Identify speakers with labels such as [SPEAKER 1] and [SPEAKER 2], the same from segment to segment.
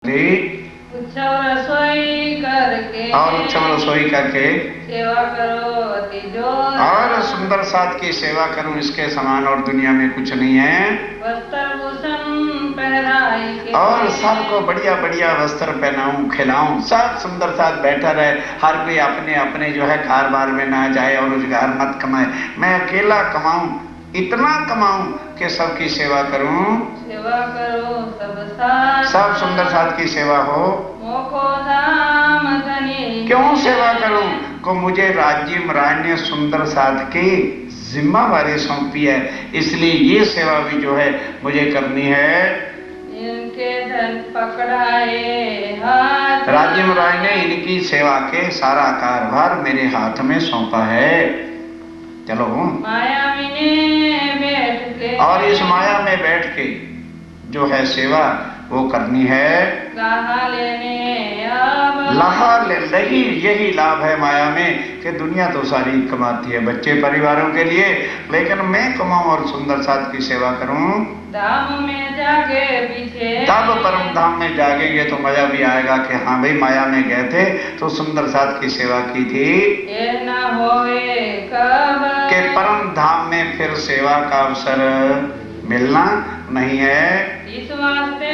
[SPEAKER 1] उत्सव रसोई करके
[SPEAKER 2] और उत्सव रसोई करके
[SPEAKER 1] सेवा करो अति जोर
[SPEAKER 2] और सुंदर साथ की सेवा करूं, इसके समान और दुनिया में कुछ नहीं है।
[SPEAKER 1] वस्त्र भूषण पहनाई के
[SPEAKER 2] और सबको बढ़िया बढ़िया वस्त्र पहनाऊं, खिलाऊं, सब सुंदर साथ बैठा रहे। हर कोई अपने अपने जो है कारोबार में ना जाए और रोजगार मत कमाए, मैं अकेला कमाऊं, इतना कमाऊं कि सबकी सेवा करूं।
[SPEAKER 1] सेवा करो सब साथ,
[SPEAKER 2] सब सुंदर साथ की सेवा हो।
[SPEAKER 1] मोको धाम धनी
[SPEAKER 2] क्यों सेवा करूं को मुझे राज्य महाराज ने सुंदर साथ की जिम्मेवारी सौंपी है, इसलिए ये सेवा भी जो है मुझे करनी है।
[SPEAKER 1] इनके धन पकड़ाए हाथ,
[SPEAKER 2] राज्य महाराज ने इनकी सेवा के सारा कारभार मेरे हाथ में सौंपा है। चलो
[SPEAKER 1] माया में बैठ के
[SPEAKER 2] और इस माया में बैठ के जो है सेवा वो करनी है।
[SPEAKER 1] गाहा लेने अब
[SPEAKER 2] लाहा ले रही, यही लाभ है माया में कि दुनिया तो सारी कमाती है बच्चे परिवारों के लिए, लेकिन मैं कमाऊं और सुंदर साथ की सेवा करूं।
[SPEAKER 1] धाम में जाके पीछे
[SPEAKER 2] तब परम धाम में जागेंगे तो मजा भी आएगा कि हाँ भाई माया में गए थे तो सुंदर साथ की सेवा की थी।
[SPEAKER 1] ये न होए कब
[SPEAKER 2] कि परम धाम में फिर सेवा का अवसर मिलना नहीं है।
[SPEAKER 1] इस वास्ते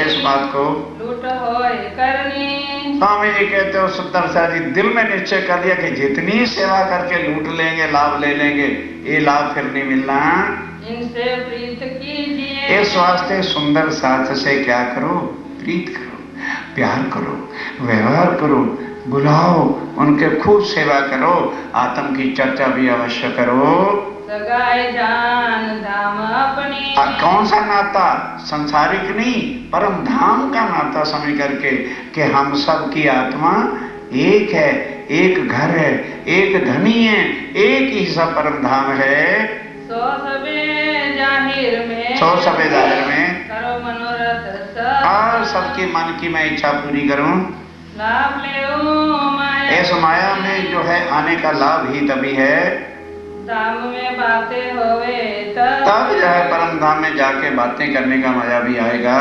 [SPEAKER 2] इस बात को
[SPEAKER 1] लूट होए करनी।
[SPEAKER 2] स्वामी जी कहते हो सुंदर सा जी दिल में निश्चय कर लिया कि जितनी सेवा करके लूट लेंगे, लाभ ले लेंगे, ये लाभ फिर नहीं मिलना।
[SPEAKER 1] इनसे प्रीत कीजिए,
[SPEAKER 2] इस वास्ते सुंदर साथ से क्या करो, प्रीत करो, प्यार करो, व्यवहार करो, बुलाओ, उनके खूब सेवा करो, आत्म की चर्चा भी अवश्य करो।
[SPEAKER 1] सगाई जान धाम अपनी।
[SPEAKER 2] कौन सा नाता, संसारिक नहीं, परम धाम का नाता समझ करके कि हम सब की आत्मा एक है, एक घर है, एक धनी है, एक ही सब परम धाम है।
[SPEAKER 1] सो सबे जाहिर में
[SPEAKER 2] करो
[SPEAKER 1] मनोरथ सब,
[SPEAKER 2] और सबके मन की मैं इच्छा पूरी करूं।
[SPEAKER 1] लाभ ले माया
[SPEAKER 2] इस माया में जो है आने का लाभ ही तभी है
[SPEAKER 1] धाम में बातें होवे
[SPEAKER 2] तब जो है परम धाम में जाके बातें करने का मजा भी आएगा।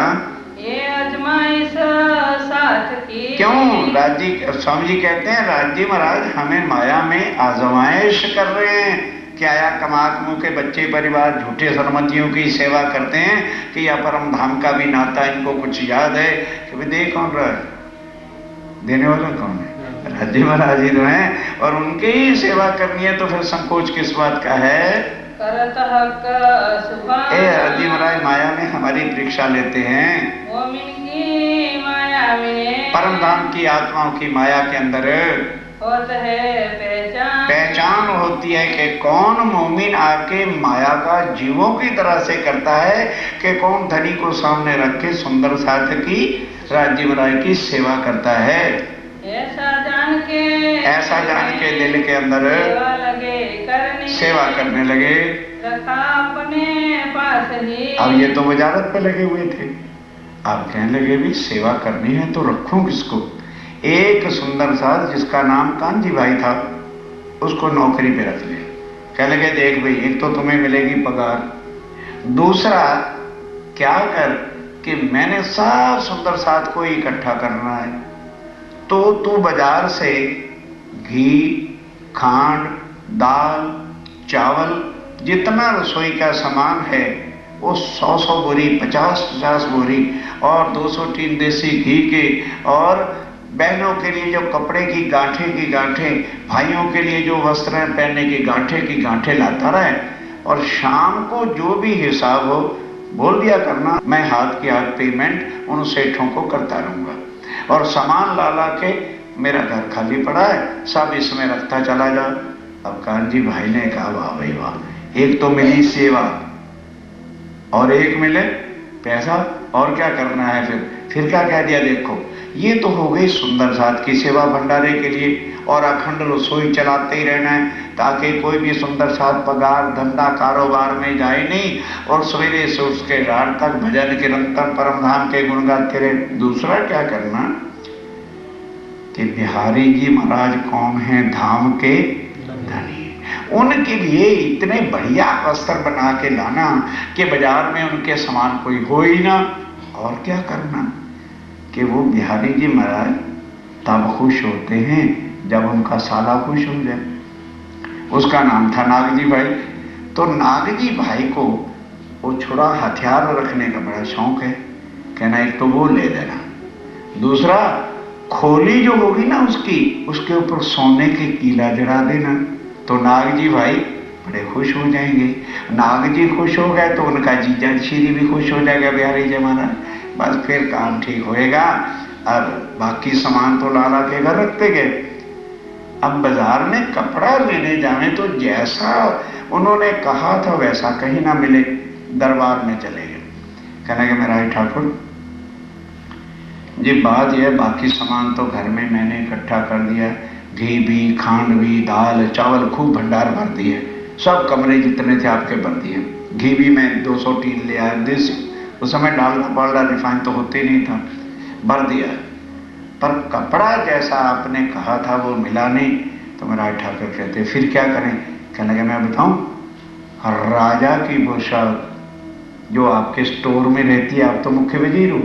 [SPEAKER 1] ये अजमाइश साथ की।
[SPEAKER 2] क्यों राज्य स्वामी जी कहते हैं राज्य महाराज हमें माया में आजमाइश कर रहे हैं। क्या या कमाक मुंह के बच्चे परिवार झूठे सरमतियों की सेवा करते हैं कि या परम धाम का भी नाता इनको कुछ याद है कि भाई दे कौन रहा है, देने वाला कौन है, राज्य महाराज ही तो हैं और उनके ही सेवा करनी है, तो फिर संकोच किस बात का है।
[SPEAKER 1] करत हक सुभान
[SPEAKER 2] राज्य महाराज माया में हमारी परीक्षा लेते हैं।
[SPEAKER 1] मोमिन की माया में
[SPEAKER 2] परम धाम की आत्माओं की माया के अंदर
[SPEAKER 1] होत है
[SPEAKER 2] पहचान होती है कि कौन मोमिन आके माया का जीवों की तरह से करता है, कि कौन धनी को सामने रख के सुंदर साथ की राज्य महाराज की सेवा करता है।
[SPEAKER 1] ऐसा जान के
[SPEAKER 2] दिल के अंदर सेवा करने लगे।
[SPEAKER 1] रखा अपने पास ही।
[SPEAKER 2] अब ये तो वजारत पे लगे हुए थे, अब कहने लगे भी सेवा करनी है तो रखूं किसको। एक सुंदर साथ जिसका नाम कांजी भाई था उसको नौकरी पे रख लिया। कहने लगे देख भाई एक तो तुम्हें मिलेगी पगार, दूसरा क्या कर कि मैंने सब सुंदर साथ को इकट्ठा करना है, तो तू बाजार से घी, खांड, दाल, चावल जितना रसोई का सामान है वो 100 बोरी, 50 बोरी और 203 देसी घी के, और बहनों के लिए जो कपड़े की गांठें, भाइयों के लिए जो वस्त्र पहनने की गांठें लाता रहे, और शाम को जो भी हिसाब हो बोल दिया करना, मैं हाथ की हाथ पेमेंट उन सेठों को करता रहूंगा, और सामान ला के मेरा घर खाली पड़ा है सब इसमें रखता चला जा। अब कांजी भाई ने कहा वाह भाई वाह, एक तो मिली सेवा और एक मिले पैसा, और क्या करना है फिर क्या कह दिया, देखो ये तो हो गई सुंदर साथ की सेवा भंडारे के लिए, और अखंड रसोई चलाते ही रहना है ताकि कोई भी सुंदर साथ पगार धंधा कारोबार में जाए नहीं, और सवेरे से उसके रात तक भजन कीर्तन परम धाम के गुण गाते रहे। दूसरा क्या करना कि बिहारी जी महाराज कौन है, धाम के धनी, उनके लिए इतने बढ़िया वस्त्र बना के लाना कि बाजार में उनके समान कोई हो ही ना, और क्या करना कि वो बिहारी जी महाराज तब खुश होते हैं जब उनका साला खुश हो जाए। उसका नाम था नागजी भाई। तो नागजी भाई को वो छोड़ा हथियार रखने का बड़ा शौक है। कहना एक तो वो ले देना, दूसरा खोली जो होगी ना उसकी, उसके ऊपर सोने के कीला जड़ा देना। तो नागजी भाई बड़े खुश हो जाएंगे। नागजी खुश हो गए तो उनका जीजा श्री भी खुश हो जाएगा बिहारी जी महाराज। बस फिर काम ठीक होएगा। अब बाकी सामान तो लाला के घर रखते गए। अब बाजार में कपड़ा लेने जाए तो जैसा उन्होंने कहा था वैसा कहीं ना मिले। दरबार में चले गए। कहने के मेरा ठाकुर जी बात यह, बाकी सामान तो घर में मैंने इकट्ठा कर दिया, घी भी, खांड भी, दाल चावल खूब भंडार भर दिए, सब कमरे जितने थे आपके भर दिए। घी भी मैं 200 टीन ले आया देसी, उस समय डालडा पालडा रिफाइन तो होते नहीं था, भर दिया। पर कपड़ा जैसा आपने कहा था वो मिला नहीं। तो मेरा ठाकुर कहते फिर क्या करें? कहने लगे मैं बताऊं, राजा की पोशाक जो आपके स्टोर में रहती है, आप तो मुख्य वजीर हो,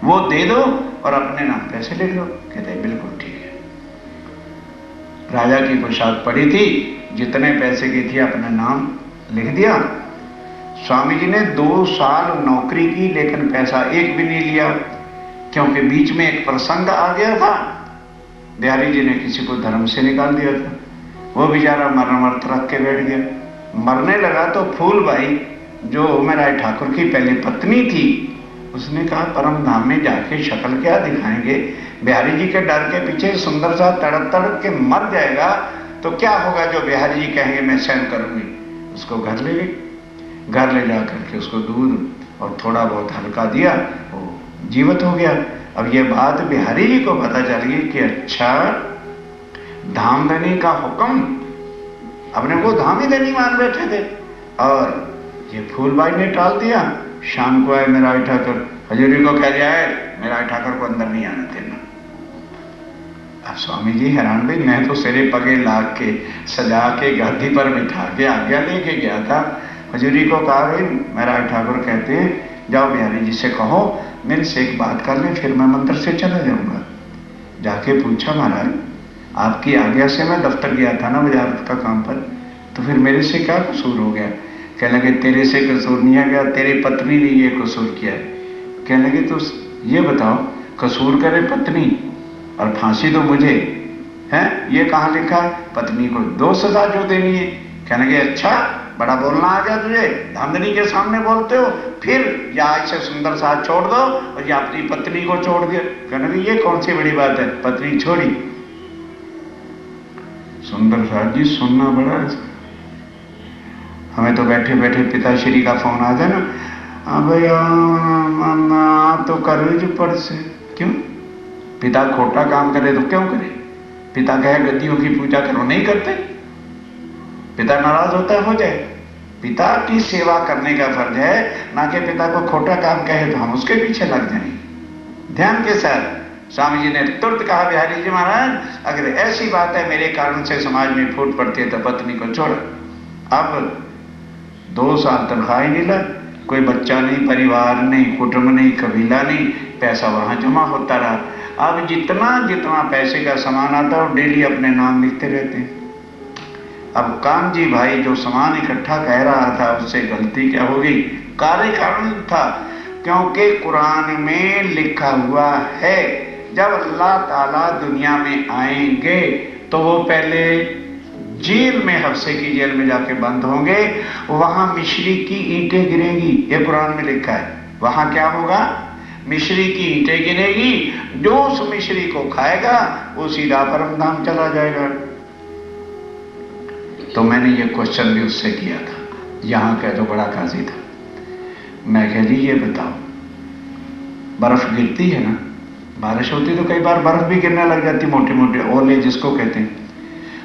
[SPEAKER 2] वो दे दो और अपने नाम पैसे लिख दो। कहते बिल्कुल ठीक है। राजा की पोशाक पड़ी थी, जितने पैसे की थी अपना नाम लिख दिया। स्वामी जी ने 2 साल नौकरी की लेकिन पैसा एक भी नहीं लिया, क्योंकि बीच में एक प्रसंग आ गया था। बिहारी जी ने किसी को धर्म से निकाल दिया था, वो बेचारा मरमर्त रख के बैठ गया। मरने लगा तो फूलबाई जो मेरा ठाकुर की पहली पत्नी थी, उसने कहा परम धाम में जाके शक्ल क्या दिखाएंगे, बिहारी जी के डर के पीछे सुंदर सा तड़प तड़प के मर जाएगा तो क्या होगा जो बिहारी जी कहेंगे मैं सहन करूंगी। उसको घर ले गई। घर ले जा करके उसको दूध और थोड़ा बहुत हल्का दिया, वो जीवित हो गया। अब ये बात बिहारी जी को पता चल गई कि अच्छा धामधनी का हुक्म, अपने को धाम ही धनी मान बैठे थे और ये फूलबाई ने टाल दिया। शाम को आए मेरा ठाकुर, हजूरी को कह जाए मेरा ठाकुर को अंदर नहीं आने देना। अब स्वामी जी हैरान भाई, मैं तो सिरे पगे लाग के सजा के गादी पर बिठा के आज्ञा लेके गया था। हजूरी को कहा भाई मेरा ठाकुर कहते हैं जाओ बिहारी जी से कहो मेरे से एक बात कर ले, फिर मैं मंदिर से चला जाऊंगा। जाके पूछा महाराज आपकी आज्ञा से मैं दफ्तर गया था ना वजारत का काम पर, तो फिर मेरे से क्या कसूर हो गया? कहने लगे तेरे से कसूर नहीं आ गया, तेरी पत्नी ने ये कसूर किया है। कहने लगे तो ये बताओ कसूर करे पत्नी और फांसी दो मुझे है, ये कहाँ लिखा है? पत्नी को 2 सजा जो देनी है। कहने लगे अच्छा बड़ा बोलना आ गया तुझे, धामधनी के सामने बोलते हो, फिर या ऐसे सुंदर साथ छोड़ दो और या अपनी पत्नी को छोड़ दिया। कहने लगे ये कौन सी बड़ी बात है, पत्नी छोड़ी। सुंदर साथ जी सुनना बड़ा है। हमें तो बैठे बैठे पिताश्री का फोन आ जाए ना, भैया आप तो कर रहे पड़ से। क्यों? पिता खोटा काम करे तो क्यों करे? पिता कहे गद्दियों की पूजा करो, नहीं करते। पिता नाराज होता है हो जाए। पिता की सेवा करने का फर्ज है, ना कि पिता को खोटा काम कहे तो हम उसके पीछे लग जाएं। ध्यान के साथ स्वामी जी ने तुरंत कहा बिहारी जी महाराज अगर ऐसी बात है मेरे कारण से समाज में फूट पड़ती है तो पत्नी को छोड़। अब 2 साल तनख्वाह ही नहीं ला, कोई बच्चा नहीं, परिवार नहीं, कुटुंब नहीं, कबीला नहीं, पैसा वहां जमा होता रहा। अब जितना जितना पैसे का सामान आता है वो डेली अपने नाम लिखते रहते हैं। अब कामजी भाई जो सामान इकट्ठा कह रहा था उससे गलती क्या हो गई? कार्य कारण था, क्योंकि कुरान में लिखा हुआ है जब अल्लाह ताला दुनिया में आएंगे तो वो पहले जेल में, हफ्से की जेल में जाके बंद होंगे, वहां मिश्री की ईंटें गिरेगी, ये कुरान में लिखा है। वहां क्या होगा? मिश्री की ईंटें गिरेगी, जो उस मिश्री को खाएगा वो सीधा परम धाम चला जाएगा। तो मैंने ये क्वेश्चन भी उससे किया था, यहां का जो बड़ा काजी था। मैं कह जी ये बताओ बर्फ गिरती है ना, बारिश होती तो कई बार बर्फ भी गिरने लग जाती, मोटे मोटे ओले जिसको कहते हैं।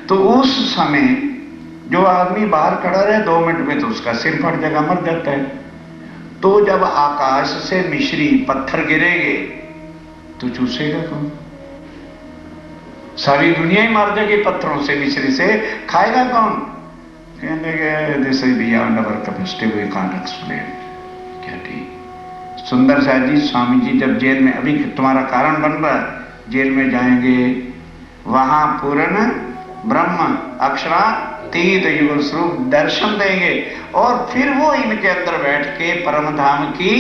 [SPEAKER 2] तो उस समय जो आदमी बाहर खड़ा रहे 2 मिनट में तो उसका सिर फट जाएगा, मर जाता है। तो जब आकाश से मिश्री पत्थर गिरेंगे तो चूसेगा कौन? सारी दुनिया ही मर जाएगी पत्थरों से, मिश्री से, खाएगा कौन? कहने this is beyond our capacity, we can't explain. क्या ठीक? सुंदर शाह जी, स्वामी जी जब जेल में, अभी तुम्हारा कारण बन रहा है, जेल में जाएंगे, वहां पूर्ण ब्रह्म अक्षरातीत युगल स्वरूप दर्शन देंगे, और फिर वो इनके अंदर बैठ के परम धाम की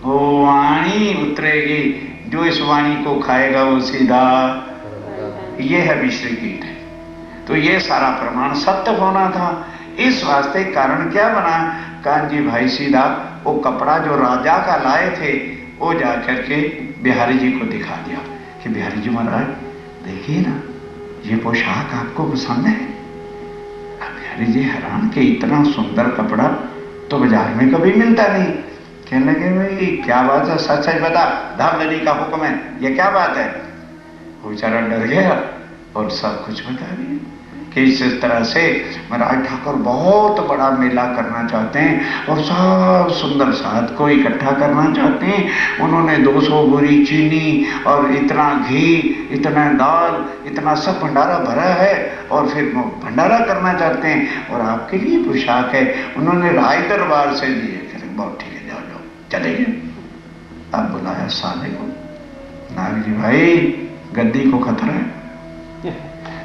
[SPEAKER 2] वो वाणी उतरेगी। जो इस वाणी को खाएगा वो सीधा, ये है विश्व गीत है। तो ये सारा प्रमाण सत्य होना था। इस वास्ते कारण क्या बना, कांजी भाई सीधा वो कपड़ा जो राजा का लाए थे वो जाकर के बिहारी जी को दिखा दिया कि बिहारी जी महाराज देखिए ना, ये पोशाक आपको पसंद है। बिहारी जी हैरान कि इतना सुंदर कपड़ा तो बाजार में कभी मिलता नहीं। कहने लगे भाई क्या बात है, सच सच बता, धामधनी का हुक्म है, ये क्या बात है। वो बेचारा डर गया और सब कुछ बता दिया कि इस तरह से महाराज ठाकुर बहुत बड़ा मेला करना चाहते हैं और सब सुंदर साध को इकट्ठा करना चाहते हैं। उन्होंने 200 बोरी चीनी और इतना घी, इतना दाल, इतना सब भंडारा भरा है और फिर वो भंडारा करना चाहते हैं, और आपके लिए पोशाक है। उन्होंने राय दरबार से दिए। बहुत ठीक है, जाओ जाओ, चले गए। अब बुलाया साले को, नाग जी भाई गद्दी को खतरा है,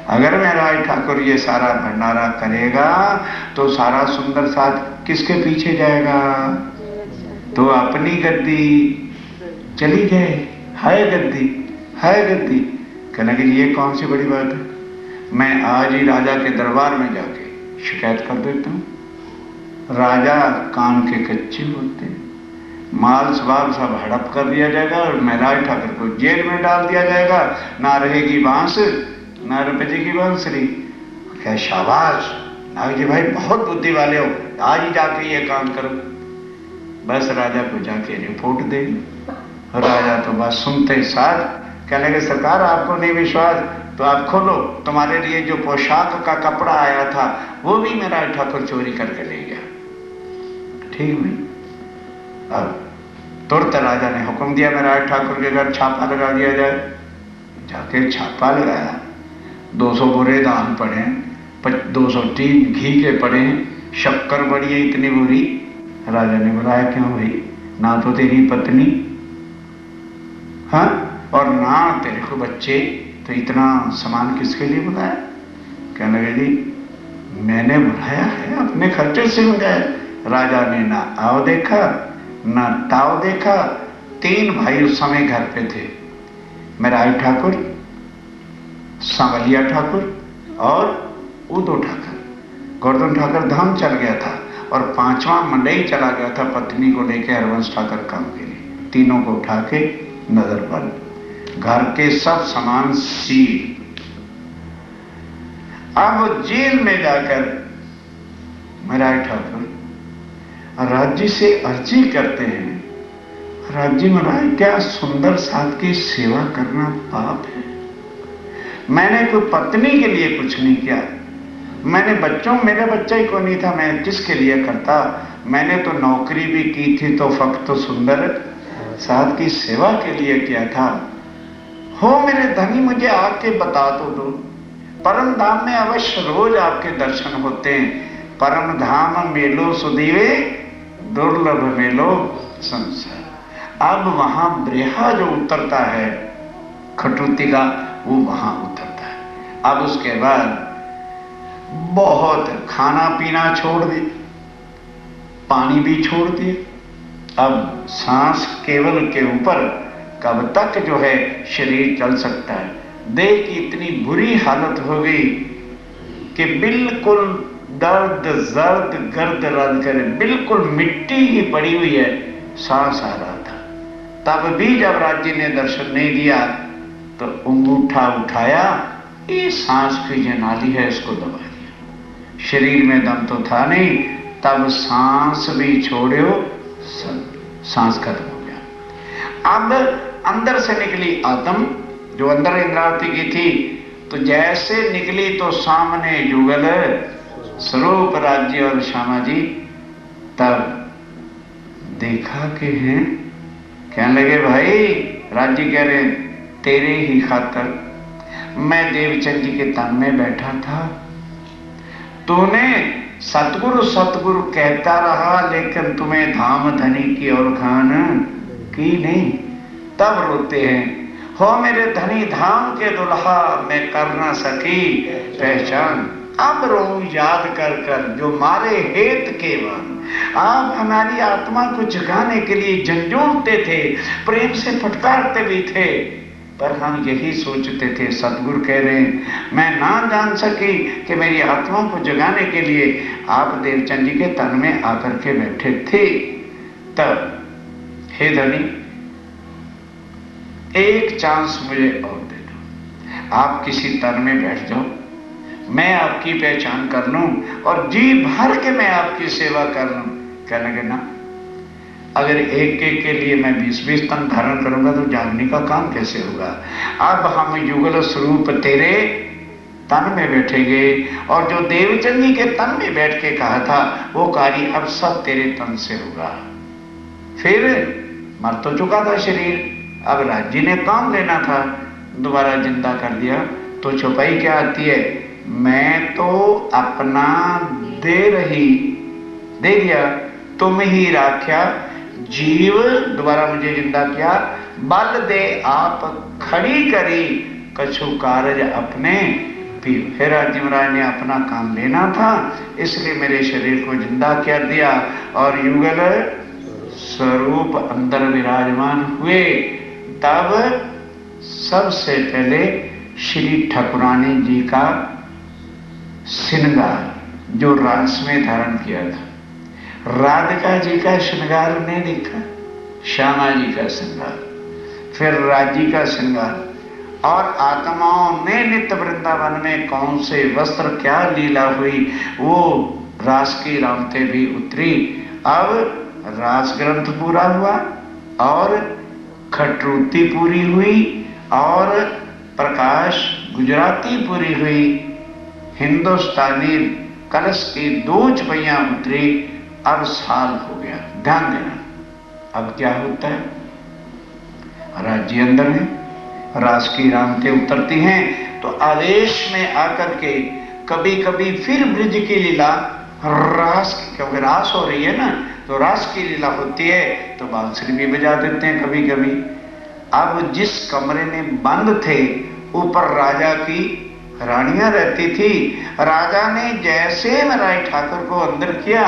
[SPEAKER 2] अगर महाराज ठाकुर ये सारा भंडारा करेगा तो सारा सुंदर साथ किसके पीछे जाएगा, तो अपनी गद्दी चली जाए। हाय गद्दी, हाय गद्दी। कहने कि ये कौन सी बड़ी बात है, मैं आज ही राजा के दरबार में जाके शिकायत कर देता हूँ। राजा कान के कच्चे होते, माल स्वभाव सब हड़प कर दिया जाएगा और महाराज ठाकुर को जेल में डाल दिया जाएगा। ना रहेगी बांस ना रुपये की बांसुरी। क्या शाबाश नाग जी भाई, बहुत बुद्धि वाले हो, आज ही जाके ये काम करो। बस राजा को जाके रिपोर्ट देगी। राजा तो बस सुनते साथ कहने लगे सरकार आपको नहीं विश्वास तो आप खोलो, तुम्हारे लिए जो पोशाक का कपड़ा आया था वो भी मेरा ठाकुर चोरी करके ले गया। ठीक भाई। अब तुरंत राजा ने हुक्म दिया मेरा ठाकुर के घर छापा लगा दिया जाए। जाके छापा लगाया, 200 बोरे दान पड़े, 200 टीन घी के पड़े, शक्कर पड़ी है इतनी बुरी। राजा ने बुलाया, क्यों भाई, ना तो तेरी पत्नी हाँ और ना तेरे को बच्चे, तो इतना सामान किसके लिए बुलाया। कहने लगे जी मैंने बुलाया है, अपने खर्चे से मंगाया। राजा ने ना आओ देखा ना ताव देखा। 3 भाई उस समय घर पे थे, मेरा ठाकुर, सांवलिया ठाकुर और उदो ठाकुर। गोवर्धन ठाकुर धाम चल गया था और 5वां मंडई चला गया था पत्नी को लेकर हरवंश ठाकुर काम के लिए। तीनों को उठा के नजर पर, घर के सब सामान सील। अब जेल में जाकर मेरा ठाकुर राज्य से अर्जी करते हैं, राज्य महाराज क्या सुंदर साथ की सेवा करना पाप है। मैंने कोई पत्नी के लिए कुछ नहीं किया, मैंने बच्चों, मेरा बच्चा ही कोई नहीं था, मैं किसके लिए करता। मैंने तो नौकरी भी की थी तो फक्त तो सुंदर साथ की सेवा के लिए किया था। हो मेरे धनी मुझे आके बता तो दो, परम धाम में अवश्य रोज आपके दर्शन होते हैं। परम धाम मेलो सुदीवे दुर्लभ मेलो संसार। अब वहां ब्रेहा जो उतरता है खटुती का, वो वहां उतरता है। अब उसके बाद बहुत खाना पीना छोड़ दे, पानी भी छोड़ दे। अब सांस केवल के ऊपर, कब तक जो है शरीर चल सकता है। देह की इतनी बुरी हालत हो गई कि बिल्कुल दर्द जर्द गर्द रद करे, बिल्कुल मिट्टी ही पड़ी हुई है, सांस आ रहा था। तब भी जब राज्य ने दर्शन नहीं दिया तो अंगूठा उठाया, ये सांस की जो नाली है इसको दबा दिया। शरीर में दम तो था नहीं, तब सांस भी छोड़ो, सांस खत्म हो गया। अब अंदर से निकली आत्म जो अंदर इंद्रावती की थी, तो जैसे निकली तो सामने जुगल स्वरूप राज्य और श्यामा जी। तब देखा कि हैं, कहने लगे भाई, राज्य कह रहे तेरे ही खातर मैं देवचंद जी के तन में बैठा था, तूने सतगुरु सतगुरु कहता रहा लेकिन तुम्हें धाम धनी की और खान की नहीं, तब रोते हैं, हो मेरे धनी धाम के दुल्हा, मैं कर ना सकी पहचान। अब रो याद कर कर जो मारे हेत के वन। आप हमारी आत्मा को जगाने के लिए झंझोड़ते थे, प्रेम से फटकारते भी थे, पर हम यही सोचते थे, सतगुरु कह रहे हैं, मैं ना जान सकी कि मेरी आत्मा को जगाने के लिए आप देवचंद जी के तन में आकर के बैठे थे। तब हे धनी, एक चांस मुझे और दे दो, आप किसी तन में बैठ जाओ, मैं आपकी पहचान कर लूं और जी भर के मैं आपकी सेवा कर लूं। कहने लगे ना, अगर एक एक के लिए मैं 20-20 तन धारण करूंगा तो जागने का काम कैसे होगा। अब हम युगल स्वरूप तेरे तन में बैठेंगे, और जो देवचंद जी के तन में बैठ के कहा था वो कार्य अब सब तेरे तन से होगा। फिर मर तो चुका था शरीर, अब राज्य ने काम लेना था, दोबारा जिंदा कर दिया, तो छुपाई क्या आती है, मैं तो अपना दे दिया, तुम ही राख्या जीव, दोबारा मुझे जिंदा किया, बल दे आप खड़ी करी, कछु कारज अपने पी। फिर राज्य महाराज ने अपना काम लेना था, इसलिए मेरे शरीर को जिंदा कर दिया और युगल स्वरूप अंदर विराजमान हुए। तब सबसे पहले श्री ठाकुरानी जी का श्रृंगार जो रास में धारण किया था, राधिका जी का श्रृंगार ने देखा, श्यामा जी का श्रृंगार, फिर राजी का श्रृंगार, और आत्माओं ने नित्य वृंदावन में कौन से वस्त्र क्या लीला हुई वो रास की रामते भी उतरी। अब रास ग्रंथ पूरा हुआ और खटरूती पूरी हुई और प्रकाश गुजराती पूरी हुई, हिंदुस्तानी कलश की 2 चपैया उतरी। अब साल हो गया, ध्यान देना। अब क्या होता है, राज्य अंदर है, रास की रामते उतरती हैं, तो आवेश में आकर के कभी कभी फिर ब्रिज की लीला, रास, क्योंकि रास हो रही है ना, तो रास की लीला होती है तो बांसुरी भी बजा देते हैं कभी कभी। अब जिस कमरे में बंद थे, ऊपर राजा की रानियां रहती थी, राजा ने जैसे महाराज ठाकुर को अंदर किया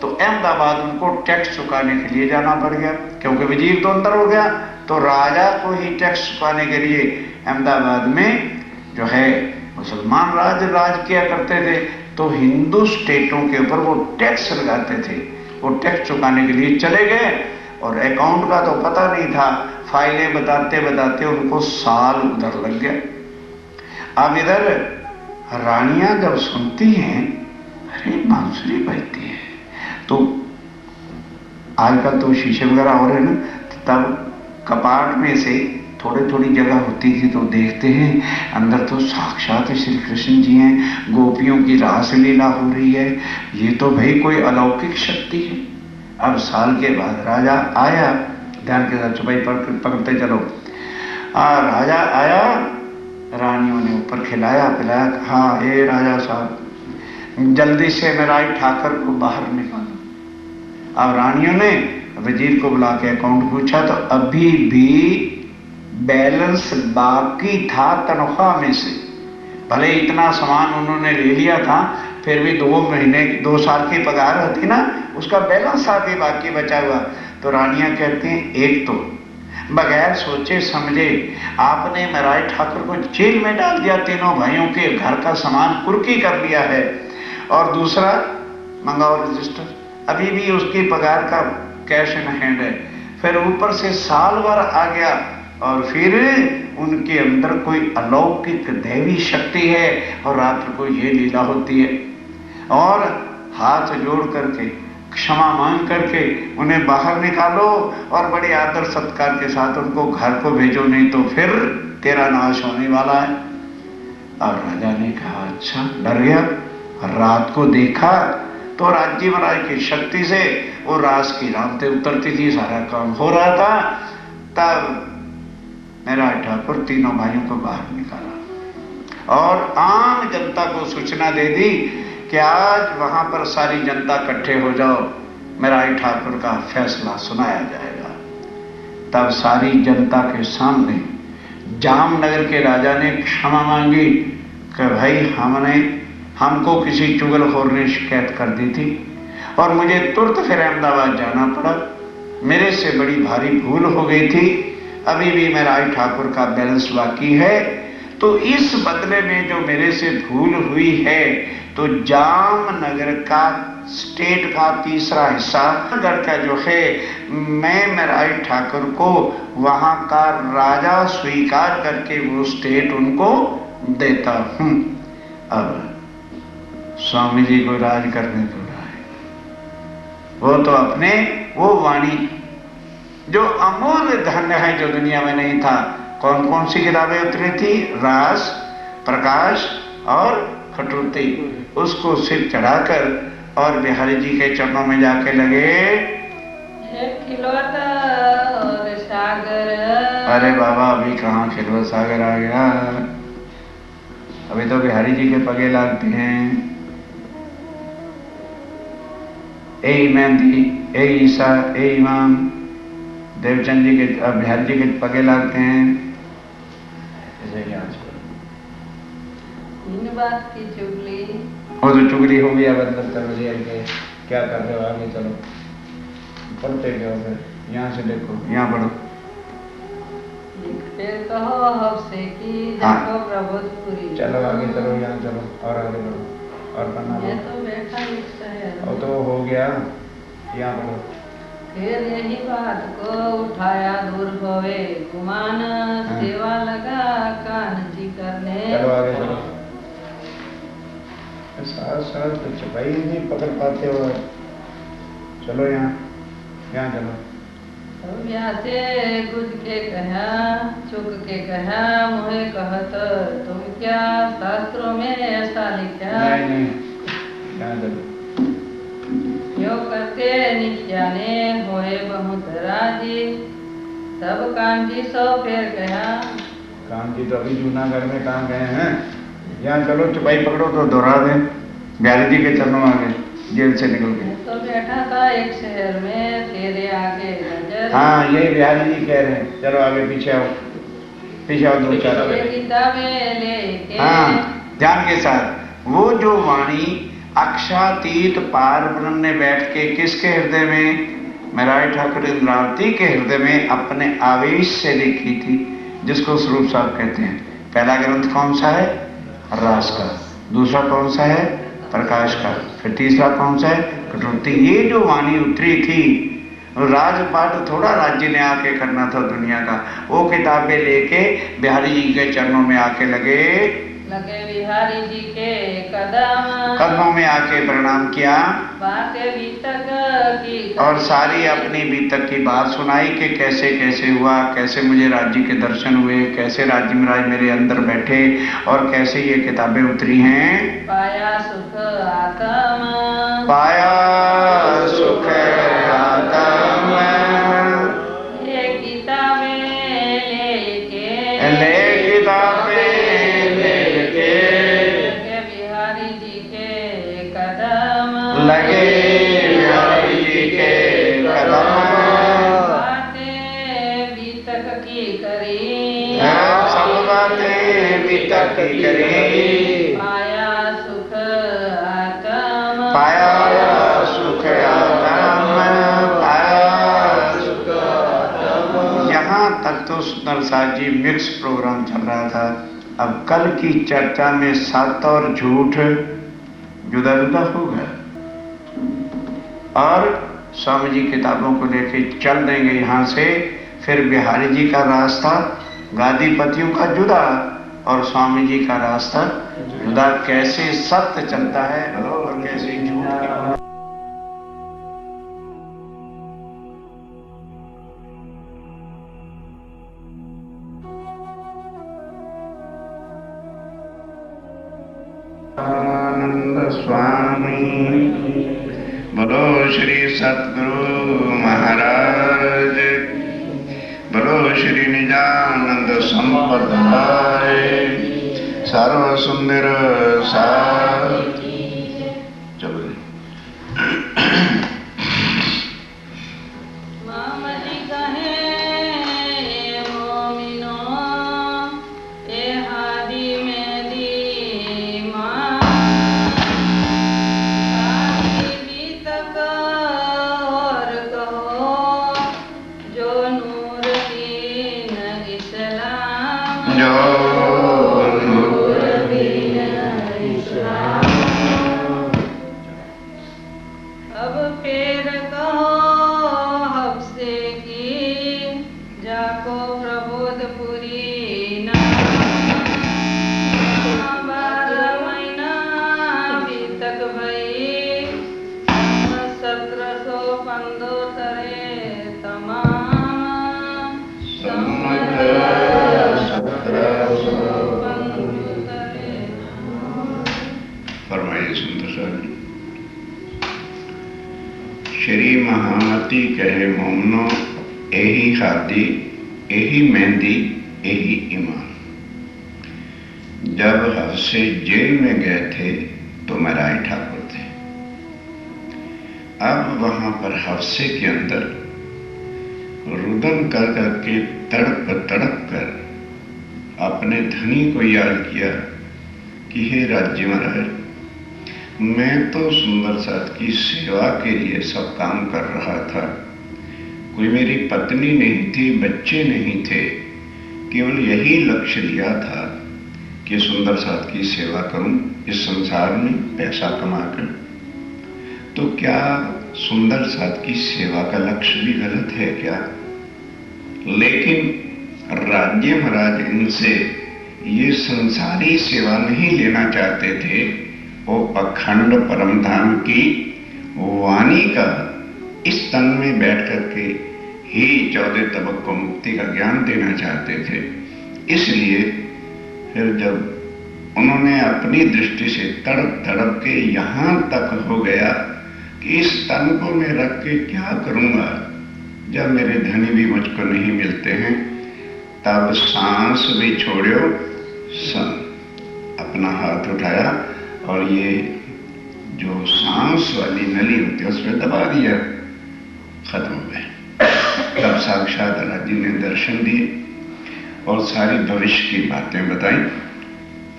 [SPEAKER 2] तो अहमदाबाद उनको टैक्स चुकाने के लिए जाना पड़ गया, क्योंकि वजीर तो अंदर हो गया, तो राजा को ही टैक्स चुकाने के लिए अहमदाबाद में जो है मुसलमान राज किया करते थे, तो हिंदू स्टेटों के ऊपर वो टैक्स लगाते थे, वो टैक्स चुकाने के लिए चले गए और अकाउंट का तो पता नहीं था, फाइलें बताते बताते उनको साल उधर लग गया। अब इधर रानियां जब सुनती हैं, अरे बांसुरी बजती है, तो आजकल तो शीशे वगैरह हो रहे हैं ना, तब कपाट में से थोड़ी जगह होती थी तो देखते हैं अंदर तो साक्षात श्री कृष्ण जी हैं, गोपियों की रास लीला हो रही है, ये तो भाई कोई अलौकिक शक्ति है। अब साल के बाद राजा आया, ध्यान के साथ चुपाई पकड़ते चलो। राजा आया, रानियों ने ऊपर खिलाया पिलाया, हाँ ये राजा साहब जल्दी से मेरा ठाकर को बाहर निकालो। अब रानियों ने वजीर को बुला के अकाउंट पूछा तो अभी भी बैलेंस बाकी था तनख्वाह में से, भले इतना सामान उन्होंने ले लिया था, फिर भी 2 साल की पगार होती ना, उसका बैलेंस अभी बाकी बचा हुआ। तो रानियां कहती हैं, एक तो बगैर सोचे समझे आपने महाराज ठाकुर को जेल में डाल दिया, तीनों भाइयों के घर का सामान कुर्की कर लिया है, और दूसरा मंगाओ रजिस्टर, अभी भी उसकी पगार का कैश इन हैंड है, फिर ऊपर से साल भर आ गया, और फिर उनके अंदर कोई अलौकिक दैवी शक्ति है और रात्र को ये लीला होती है, और हाथ जोड़ करके क्षमा मांग करके उन्हें बाहर निकालो और बड़े आदर सत्कार के साथ उनको घर को भेजो, नहीं तो फिर तेरा नाश होने वाला है। और राजा ने कहा अच्छा, डर गया। रात को देखा तो राज्य महाराज की शक्ति से वो रास की रामते उतरती थी, सारा काम हो रहा था। तब मेरा ठाकुर तीनों भाइयों को बाहर निकाला और आम जनता को सूचना दे दी कि आज वहां पर सारी जनता इकट्ठे हो जाओ, मेरा ठाकुर का फैसला सुनाया जाएगा। तब सारी जनता के सामने जामनगर के राजा ने क्षमा मांगी कि भाई हमको किसी चुगलखोर ने शिकायत कर दी थी और मुझे तुरंत फिर अहमदाबाद जाना पड़ा। मेरे से बड़ी भारी भूल हो गई थी, अभी भी मेरा राय ठाकुर का बैलेंस बाकी है, तो इस बदले में जो मेरे से भूल हुई है तो जामनगर का स्टेट का तीसरा हिस्सा नगर का जो है मैं राय ठाकुर को वहां का राजा स्वीकार करके वो स्टेट उनको देता हूं। अब स्वामी जी को राज करने को रहा है, वो तो अपने वो वाणी जो अमूल्य धन है जो दुनिया में नहीं था। कौन कौन सी किताबें उतरी थी? रास, प्रकाश और कटौती। उसको सिर चढ़ाकर और बिहारी जी के चरणों में जाके लगे,
[SPEAKER 1] एक खिलौता और सागर।
[SPEAKER 2] अरे बाबा अभी कहाँ खिलौता सागर आ गया, अभी तो बिहारी जी के पगे लागते हैं। ए मेहंदी, ए ईसा, ए इमाम, देवचंद जी के बिहारी जी के पगे लागते हैं।
[SPEAKER 1] इन बात की चुगली,
[SPEAKER 2] वो तो चुगली हो गया, मतलब कर दिया के क्या कर रहे हो, आगे चलो पढ़ते क्या हो, फिर यहाँ से देखो, यहाँ पढ़ो।
[SPEAKER 1] फिर कहो हमसे कि
[SPEAKER 2] हाँ।
[SPEAKER 1] जाको प्रभुतपुरी।
[SPEAKER 2] चलो आगे चलो, यहाँ चलो और आगे बढ़ो और पढ़ना।
[SPEAKER 1] मैं तो बैठा एक शहर
[SPEAKER 2] और तो हो गया, यहाँ पढ़ो।
[SPEAKER 1] फिर यही बात को उठाया दूर होवे गुमान, सेवा लगा कान जी करने।
[SPEAKER 2] चलो आगे चलो, साथ साथ तो छपाई नहीं पकड़ पाते हो। चलो यहाँ चलो।
[SPEAKER 1] तो व्यासे गुज के कहा, चुक के कहा, मुहे कहत तुम क्या शास्त्रों में ऐसा लिखा।
[SPEAKER 2] नहीं यहाँ चलो।
[SPEAKER 1] यो करते नित्याने होए बहुत राजी, सब कांजी सो फिर कहा।
[SPEAKER 2] कांजी तो अभी जूनागढ़ में कहाँ गए हैं। यहाँ चलो, चुपाई पकड़ो तो दोहरा दें। बिहारी जी के चरणों में आ गए, जेल से निकल गए।
[SPEAKER 1] तो बैठा था एक शहर में, तेरे आगे नजर।
[SPEAKER 2] हाँ यही बिहारी जी कह रहे हैं। चलो आगे पीछे आओ, पीछे आओ दो चार।
[SPEAKER 1] किताबें लेके,
[SPEAKER 2] हाँ ध्यान के साथ। वो जो वाणी अक्षातीत पार ब्रह्म ने बैठ के किसके हृदय में, राय ठाकुर इंद्रावती के हृदय में अपने आवेश से लिखी थी, जिसको स्वरूप साहब कहते हैं। पहला ग्रंथ कौन सा है? रास का। दूसरा कौन सा है? प्रकाश का। फिर तीसरा कौन सा है? कटौती। ये जो वाणी उतरी थी, राजपाट थोड़ा राज्य ने आके करना था दुनिया का। वो किताबें लेके बिहारी जी के चरणों में आके लगे
[SPEAKER 1] बिहारी जी के
[SPEAKER 2] कदमों में आके प्रणाम किया
[SPEAKER 1] बातें बीतक की,
[SPEAKER 2] और सारी अपनी बीतक की बात सुनाई कि कैसे कैसे हुआ, कैसे मुझे राज्य के दर्शन हुए, कैसे राज्य महाराज मेरे अंदर बैठे और कैसे ये किताबें उतरी हैं।
[SPEAKER 1] पाया सुख आत्मा,
[SPEAKER 2] पाया सुख आत्मा,
[SPEAKER 1] ये किताबें लेके,
[SPEAKER 2] ले किताबें
[SPEAKER 1] बिहारी जी के कदम,
[SPEAKER 2] लगे बिहारी जी के कदम,
[SPEAKER 1] बातें बीतक की करी,
[SPEAKER 2] सब बातें बीतक की करी,
[SPEAKER 1] पाया सुख आत्मा,
[SPEAKER 2] पाया सुख आत्मा, पाया सुख आत्मा। यहाँ तक तो सुंदर साथ जी मिक्स प्रोग्राम चल रहा था। अब कल की चर्चा में सत्य और झूठ जुदा जुदा होगा और स्वामी जी किताबों को लेके चल देंगे यहाँ से। फिर बिहारी जी का रास्ता गादीपतियों का जुदा और स्वामी जी का रास्ता जुदा। कैसे सत्य चलता है और कैसे झूठ। आनंद स्वामी बोलो श्री सतगुरु महाराज, बोलो श्री निजानंद संप्रदाय सर्व सुंदर सार। चलो
[SPEAKER 1] मामा जी कहे
[SPEAKER 2] जो
[SPEAKER 1] अब फिर कहो हफ्से की जाको प्रबोधपुरी ना 12 महीना अभी तक भई 1775 तमाम
[SPEAKER 2] फरमाइए सुंदर साहब जी। श्री महामती कहे मोमनो, यही खादी, यही मेहंदी, यही ईमान। जब हफ्से जेल में गए थे तो महराज ठाकुर थे। अब वहां पर हफ्से के अंदर रुदन कर करके तड़प तड़प कर अपने धनी को याद किया कि हे राज्य महाराज, मैं तो सुंदर साथ की सेवा के लिए सब काम कर रहा था। कोई मेरी पत्नी नहीं थी, बच्चे नहीं थे, केवल यही लक्ष्य लिया था कि सुंदर साथ की सेवा करूं इस संसार में पैसा कमाकर। तो क्या सुंदर साथ की सेवा का लक्ष्य भी गलत है क्या? लेकिन राज्य महाराज इनसे ये संसारी सेवा नहीं लेना चाहते थे, वो अखंड परमधाम की वाणी का इस तन में बैठ करके ही 14 तबक को मुक्ति का ज्ञान देना चाहते थे। इसलिए फिर जब उन्होंने अपनी दृष्टि से तड़प तड़प के यहां तक हो गया कि इस तन को मैं रख के क्या करूंगा, जब मेरे धनी भी मुझको नहीं मिलते हैं, तब सांस भी छोड़ो, अपना हाथ उठाया और ये जो सांस वाली नली होती है उसमें दबा दिया, खत्म हो गए। तब साक्षात राज्य ने दर्शन दिए और सारी भविष्य की बातें बताई।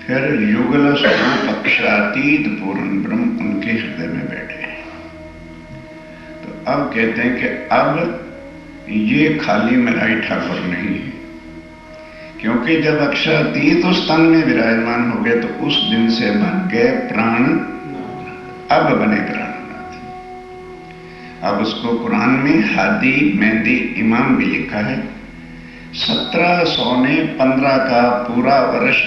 [SPEAKER 2] फिर युगल स्वरूप अक्षरातीत पूर्ण ब्रह्म उनके हृदय में बैठे। तो अब कहते हैं कि अब ये खाली महराज ठाकुर नहीं है, क्योंकि जब अक्षरातीत उस तन में विराजमान हो गए तो उस दिन से बन गए प्राण, अब बने प्राणनाथ। अब उसको कुरान में हादी मेहंदी इमाम भी लिखा है। 1715 का पूरा वर्ष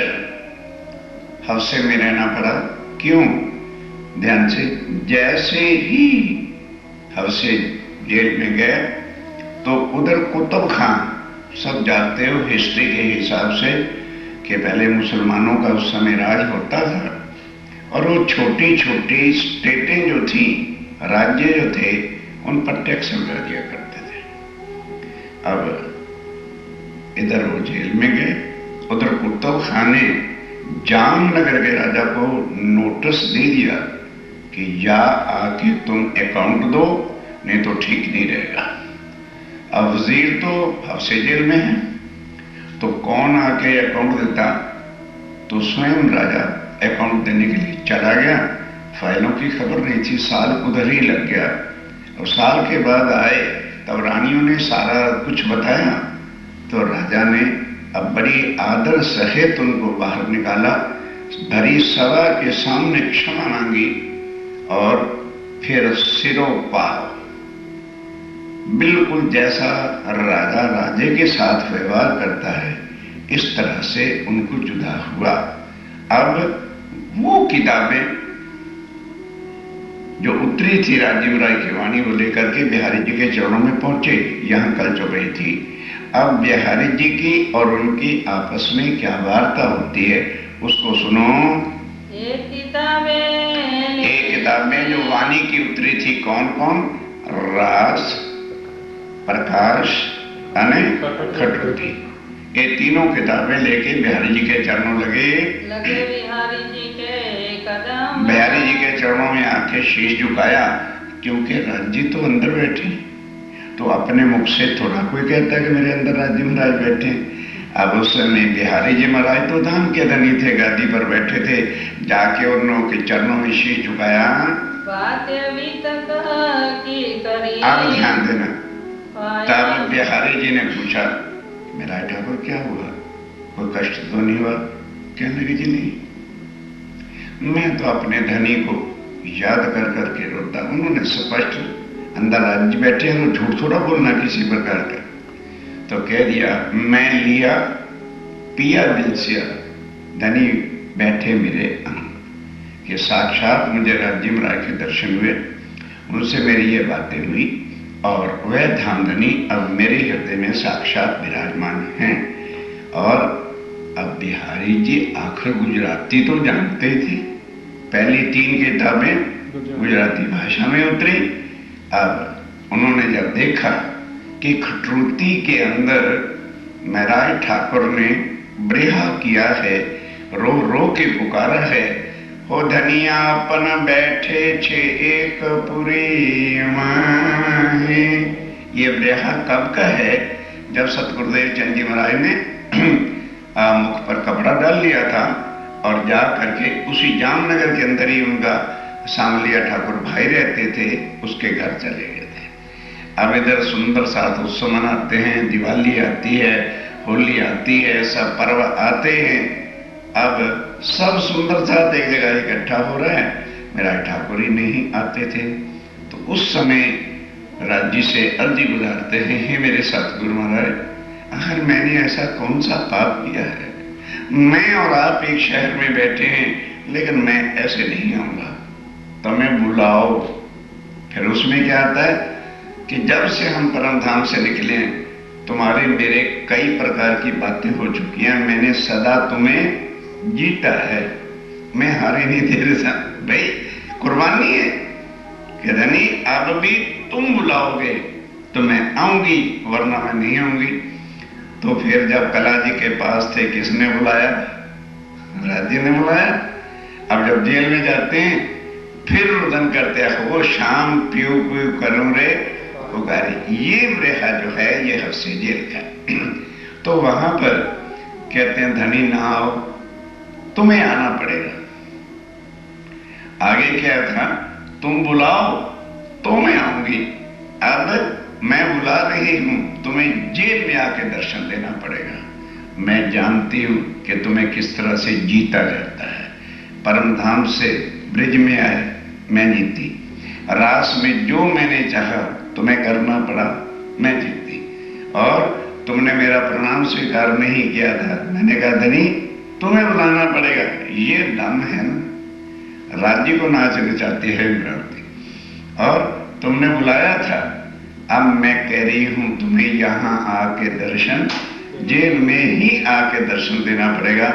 [SPEAKER 2] हफ्से में रहना पड़ा। क्यों? ध्यान से, जैसे ही हफ्से जेल में गए तो उधर कुतुब खान, सब जानते हो हिस्ट्री के हिसाब से कि पहले मुसलमानों का उस समय राज होता था और वो छोटी छोटी स्टेटें जो थी, राज्य जो थे, उन पर टैक्स लगा दिया करते थे। अब इधर वो जेल में गए, उधर कुतुब खान ने जामनगर के राजा को नोटिस दे दिया कि या आके तुम अकाउंट दो, नहीं तो ठीक नहीं रहेगा। अब वजीर तो हफ्से जेल में है, तो कौन आके अकाउंट देता? तो स्वयं राजा अकाउंट देने के लिए चला गया। फाइलों की खबर नहीं थी, साल उधर ही लग गया। और साल के बाद आए तब रानियों ने सारा कुछ बताया, तो राजा ने अब बड़ी आदर सहित उनको बाहर निकाला, भरी सभा के सामने क्षमा मांगी और फिर सिरों पाव, बिल्कुल जैसा राजा राजे के साथ व्यवहार करता है इस तरह से उनको जुदा हुआ। अब वो किताबें जो उतरी थी राज्य महाराज की वाणी को लेकर के बिहारी जी के चरणों में पहुंचे, यहां कल चल रही थी। अब बिहारी जी की और उनकी आपस में क्या वार्ता होती है उसको सुनो।
[SPEAKER 1] एक किताब
[SPEAKER 2] में जो वाणी की उतरी थी, कौन कौन? रास, प्रकाश, खटुती, ये तीनों किताबें लेके बिहारी जी के चरणों लगे
[SPEAKER 1] बिहारी जी के कदम,
[SPEAKER 2] बिहारी जी के चरणों में आके शीश झुकाया, क्योंकि राज्य तो अंदर बैठे, तो अपने मुख से थोड़ा कोई कहता है कि मेरे अंदर राज्य महाराज बैठे। अब उस समय बिहारी जी महाराज तो धाम के धनी थे, गादी पर बैठे थे, जाके उन्होंने के चरणों में शीश झुकाया।
[SPEAKER 1] बात अभी तक की करी।
[SPEAKER 2] अब ध्यान देना, तब बिहारी जी ने पूछा, मेरा ठाकुर क्या हुआ? कोई कष्ट तो नहीं हुआ? कहने लगे जी नहीं, मैं तो अपने धनी को याद कर करके रोता। उन्होंने स्पष्ट अंदर आज बैठे हैं, झूठ थोड़ा बोलना किसी प्रकार का। तो कह दिया, मैं लिया पिया दिल से, धनी बैठे मेरे अंग, कि साक्षात मुझे राज्य में राय के दर्शन हुए, उनसे मेरी ये बातें हुई और वह धामधनी अब मेरे हृदय में साक्षात विराजमान हैं। और अब बिहारी जी आखिर गुजराती तो जानते थे, पहली 3 किताबें गुजराती भाषा में उतरी। अब उन्होंने जब देखा कि खटरूती के अंदर महराज ठाकुर ने ब्रेहा किया है, रो रो के पुकारा है, हो धनिया अपन बैठे छे एक पुरी माहे। ये ब्रेहा कब का है? जब सतगुरुदेव चंद जी महाराज ने मुख पर कपड़ा डाल लिया था और जा करके उसी जामनगर के अंदर ही उनका सांवलिया ठाकुर भाई रहते थे, उसके घर चले गए थे। अब इधर सुंदर साथ उत्सव मनाते हैं, दिवाली आती है, होली आती है, सब पर्व आते हैं। अब सब सुंदर साथ एक जगह इकट्ठा हो रहा है, मेरा ठाकुर ही नहीं आते थे। तो उस समय राज्य से अर्जी गुजारते हैं, हे मेरे सतगुरु महाराज, आखिर मैंने ऐसा कौन सा पाप किया है? मैं और आप एक शहर में बैठे हैं, लेकिन मैं ऐसे नहीं आऊंगा, तुम्हें बुलाओ। फिर उसमें क्या आता है कि जब से हम परम धाम से निकले, तुम्हारे मेरे कई प्रकार की बातें हो चुकी हैं, मैंने सदा तुम्हें जीता है, मैं हारे नहीं दे रहा। भाई कुर्बानी है कि धनी अब भी तुम बुलाओगे तो मैं आऊंगी, वरना मैं नहीं आऊंगी। तो फिर जब कला जी के पास थे, किसने बुलाया? राज्य ने बुलाया। अब जब जेल में जाते हैं फिर रुदन करते हैं, वो शाम पीऊ पीऊ करूं रे पुकारी। ये रेहा जो है ये हफ्से जेल का। तो वहां पर कहते हैं, धनी ना आओ, तुम्हें आना पड़ेगा। आगे क्या था, तुम बुलाओ तो मैं आऊंगी। अब मैं बुला रही हूं, तुम्हें जेल में आके दर्शन देना पड़ेगा। मैं जानती हूं कि तुम्हें किस तरह से जीता जाता है। परम धाम से ब्रिज में आए, मैं जीती। रास में जो मैंने चाहा तुम्हें करना पड़ा, मैं जीती। और तुमने मेरा प्रणाम स्वीकार नहीं किया था, मैंने कहा धनी तुम्हें बुलाना पड़ेगा। ये दम है ना, राज्य को नाच नचाती है विभ्रांति। और तुमने बुलाया था, अब मैं कह रही हूं तुम्हें यहां आके दर्शन, जेल में ही आके दर्शन देना पड़ेगा।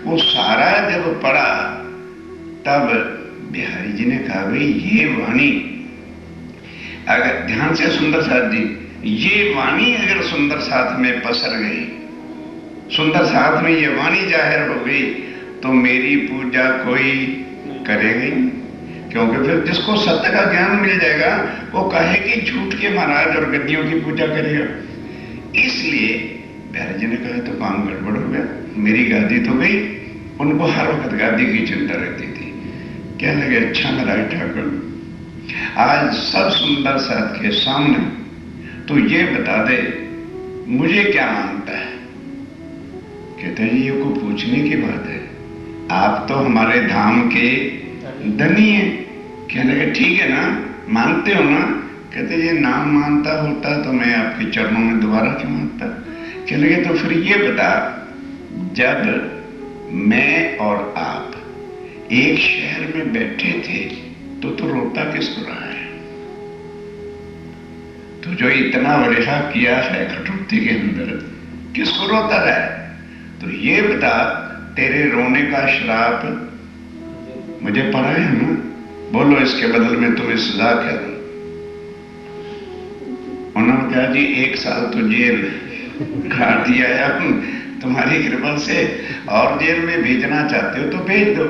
[SPEAKER 2] वो सारा जब पड़ा तब बिहारी जी ने कहा, भाई ये वाणी अगर ध्यान से सुंदर साथ जी, ये वाणी अगर सुंदर साथ में पसर गई, सुंदर साथ में ये वाणी जाहिर हो गई, तो मेरी पूजा कोई करेगा ही नहीं। क्योंकि फिर जिसको सत्य का ज्ञान मिल जाएगा वो कहे कि झूठ के महाराज और गद्दियों की पूजा करेगा। इसलिए बिहारी जी ने कहा तो काम गड़बड़ हो गया, मेरी गादी तो गई। उनको हर वक्त गादी की चिंता रहती थी। कहने लगे, अच्छा महाराज ठाकुर, आज सब सुंदर साथ के सामने तो ये बता दे मुझे क्या मानता है? कहते हैं, ये को पूछने की बात है, आप तो हमारे धाम के धनी हैं। कहने लगे, ठीक है ना, मानते हो ना? कहते ये नाम मानता होता तो मैं आपके चरणों में दोबारा क्यों मानता? कहने लगे, तो फिर ये बता, जब मैं और आप एक शहर में बैठे थे तो रोता किसको रहा है? तो जो इतना वरेहा किया है खटुती के अंदर, किसको रोता रहा है? तो ये बता, तेरे रोने का श्राप मुझे पड़ा है ना? बोलो इसके बदल में तुम्हें सजा क्या दूं? उन्होंने कहा, जी 1 साल तो जेल काट दिया है तुम्हारी कृपा से, और जेल में भेजना चाहते हो तो भेज दो।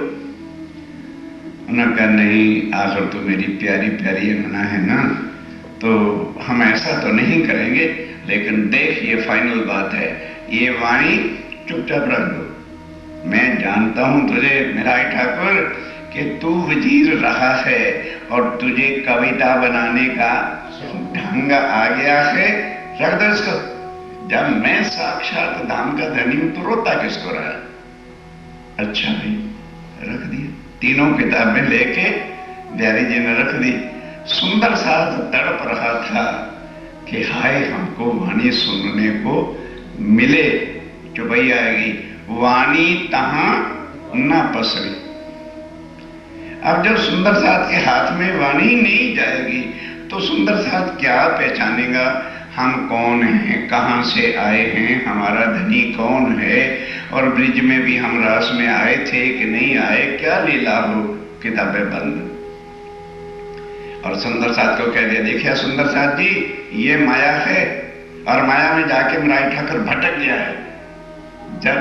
[SPEAKER 2] उन्होंने कहा, नहीं, आखिर तो मेरी प्यारी प्यारी अमना है ना, तो हम ऐसा तो नहीं करेंगे, लेकिन देख ये फाइनल बात है, ये वाणी चुपचाप रख दो। मैं जानता हूं तुझे मेरा ठाकुर कि तू वजीर रहा है और तुझे कविता बनाने का ढंग आ गया है, रख दो इसको। जब मैं साक्षात धाम का धनी हूं तो रोता किसको रहा? अच्छा भाई, रख दिया। तीनों किताबें लेके बिहारी जी ने रख दी। सुंदर साथ तड़प रहा था कि हाय हमको वाणी सुनने को मिले। चुपई आएगी, वाणी तहां न पसरी। अब जब सुंदर साथ के हाथ में वाणी नहीं जाएगी तो सुंदर साथ क्या पहचानेगा हम कौन हैं, कहां से आए हैं, हमारा धनी कौन है, और ब्रिज में भी हम रास में आए थे कि नहीं आए, क्या लीला हो। किताबें बंद। और सुंदर साथ को कह दिया, देखिए सुंदर साथ जी, ये माया है और माया में जाके मराई ठाकर भटक गया है। जब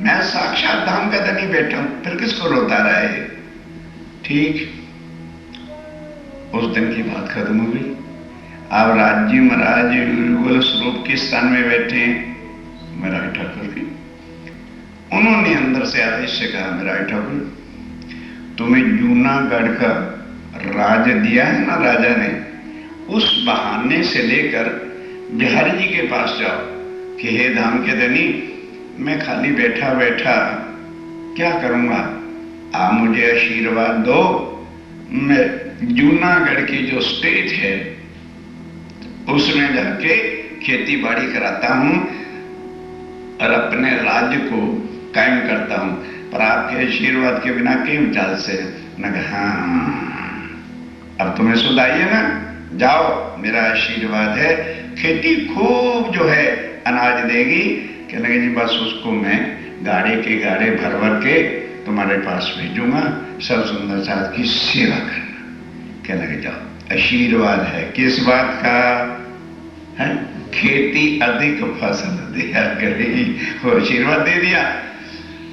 [SPEAKER 2] मैं साक्षात धाम का धनी बैठा हूं फिर किसको रोता रहा है? ठीक, उस दिन की बात खत्म हो गई। अब राज्य महाराज युगल स्वरूप के स्थान में बैठे हैं मराई ठाकुर की। उन्होंने अंदर से आदेश से कहा, मराई ठाकुर तुम्हें जूनागढ़ का राज दिया है ना राजा ने, उस बहाने से लेकर बिहारी जी के पास जाओ कि हे धाम के धनी, मैं खाली बैठा बैठा क्या करूंगा, आप मुझे आशीर्वाद दो। मैं जूनागढ़ की जो स्टेट है उसमें जाके खेती बाड़ी कराता हूं और अपने राज्य को कायम करता हूं, पर आपके आशीर्वाद के बिना क्यों चाल से? मैं कहा हाँ, अब तुम्हें सुध आई है ना, जाओ मेरा आशीर्वाद है, खेती खूब जो है अनाज देगी। कहने लगे जी बस उसको मैं गाड़े के गाड़े भर भर के तुम्हारे पास भेजूंगा, सब सुंदर साथ की सेवा करना। कहने लगे जाओ, आशीर्वाद है किस बात का है? खेती अधिक फसल दिया करेगी, वो आशीर्वाद दे दिया।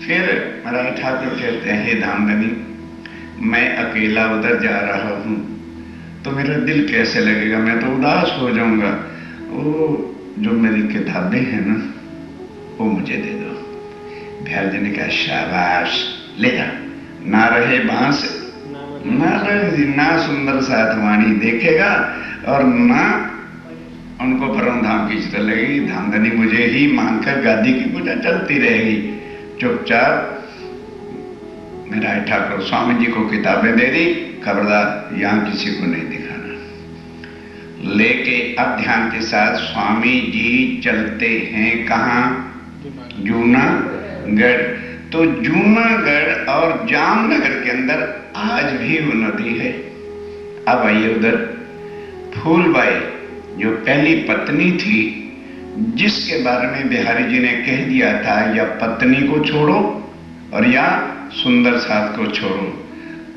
[SPEAKER 2] फिर महाराज ठाकुर कहते हैं, हे धामधनी, मैं अकेला उधर जा रहा हूं तो मेरा दिल कैसे लगेगा, मैं तो उदास हो जाऊंगा। वो जो मेरी किताबें हैं ना वो मुझे दे दो। बिहार जी ने कहा शाबाश, ले जा। ना रहे बांस ना सुंदर साथ वाणी देखेगा और ना उनको परम धाम की चिता लगेगी। धामधनी मुझे ही मानकर गादी की पूजा चलती रहेगी। चुपचाप मेरा ठाकुर स्वामी जी को किताबें दे दी, खबरदार यहां किसी को नहीं दिखाना। लेके अब ध्यान के साथ स्वामी जी चलते हैं कहां? जूनागढ़। तो जूनागढ़ और जामनगर के अंदर आज भी वो नदी है। अब आइए उधर, फूलबाई जो पहली पत्नी थी, जिसके बारे में बिहारी जी ने कह दिया था या पत्नी को छोड़ो और या सुंदर साथ को छोड़ो,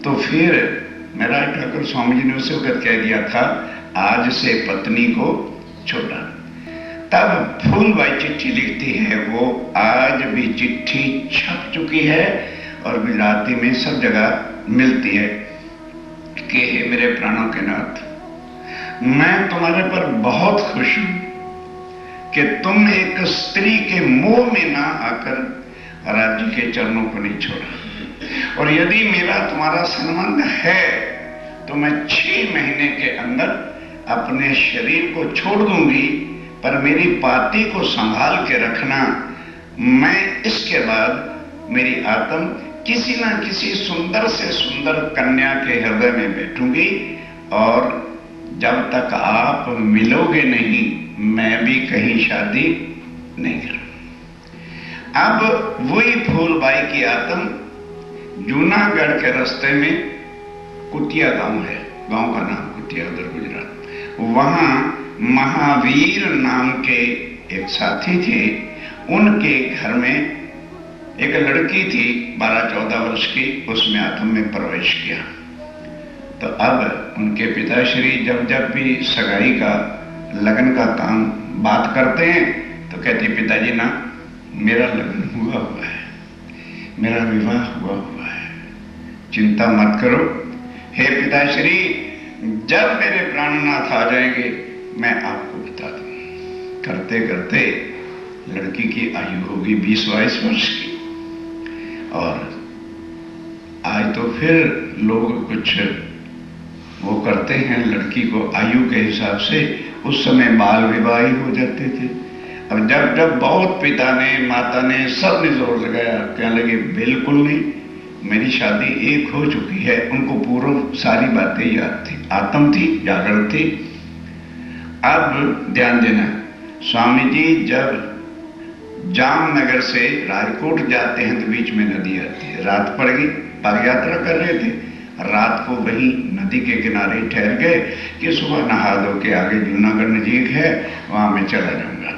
[SPEAKER 2] तो फिर मेरा ठाकुर स्वामी जी ने उसे वक्त कह दिया था आज से पत्नी को छोड़ा। तब फूलबाई चिट्ठी लिखती है, वो आज भी चिट्ठी छप चुकी है और गुजराती में सब जगह मिलती है कि हे मेरे प्राणों के नाथ, मैं तुम्हारे पर बहुत खुश हूं कि तुम एक स्त्री के मोह में ना आकर राज्य के चरणों को नहीं छोड़ा, और यदि मेरा तुम्हारा संबंध है तो मैं 6 महीने के अंदर अपने शरीर को छोड़ दूंगी, पर मेरी पाती को संभाल के रखना। मैं इसके बाद मेरी आत्म किसी ना किसी सुंदर से सुंदर कन्या के हृदय में बैठूंगी, और जब तक आप मिलोगे नहीं मैं भी कहीं शादी नहीं करूंगा। अब वही फूलबाई की आत्म जूनागढ़ के रास्ते में कुटिया गांव है, गांव का नाम कुटिया, उधर गुजरात। वहां महावीर नाम के एक साथी थे, उनके घर में एक लड़की थी 12-14 वर्ष की, उसमें आत्म में प्रवेश किया। तो अब उनके पिताश्री जब जब भी सगाई का लगन का काम बात करते हैं तो कहते पिताजी ना मेरा लगन हुआ है, मेरा विवाह हुआ है, चिंता मत करो। हे पिताश्री, जब मेरे प्राणनाथ आ जाएंगे मैं आपको बता दूं। करते करते लड़की की आयु होगी 20-22 वर्ष की, और आज तो फिर लोग कुछ वो करते हैं लड़की को आयु के हिसाब से। उस समय बाल विवाह हो जाते थे, अब जब जब बहुत पिता ने, माता ने, सब ने जोर लगाया, कहने लगे बिल्कुल नहीं, मेरी शादी एक हो चुकी है। उनको पूर्व सारी बातें याद थी, आत्म थी, जागरण थी। अब ध्यान देना, स्वामी जी जब जामनगर से राजकोट जाते हैं तो बीच में नदी आती है। रात पड़ गई, पग यात्रा कर रहे थे, रात को वहीं नदी के किनारे ठहर गए कि सुबह नहा धो के आगे जूनागढ़ नजीक है, वहां मैं चला जाऊंगा।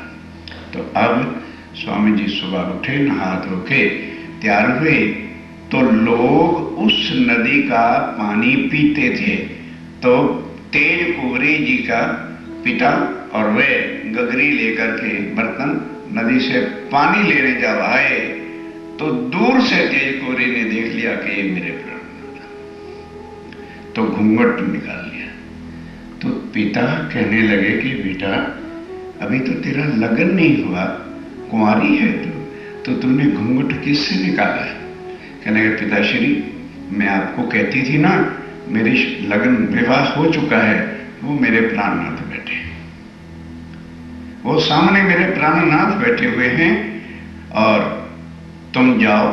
[SPEAKER 2] तो अब स्वामी जी सुबह उठे, नहा धो के तैयार हुए, तो लोग उस नदी का पानी पीते थे। तो तेज कुंवरी जी का पिता और वे गगरी लेकर के बर्तन नदी से पानी लेने जब आए तो दूर से तेज कुंवरी ने देख लिया कि ये मेरे प्राण, तो घूंघट निकाल लिया। तो पिता कहने लगे कि बेटा अभी तो तेरा लगन नहीं हुआ, कुंवारी है तू, तो तुमने घूंघट किससे निकाला है? कहने लगे पिताश्री, मैं आपको कहती थी ना मेरी लगन विवाह हो चुका है, वो मेरे प्राणनाथ बैठे, वो सामने मेरे प्राणनाथ बैठे हुए हैं, और तुम जाओ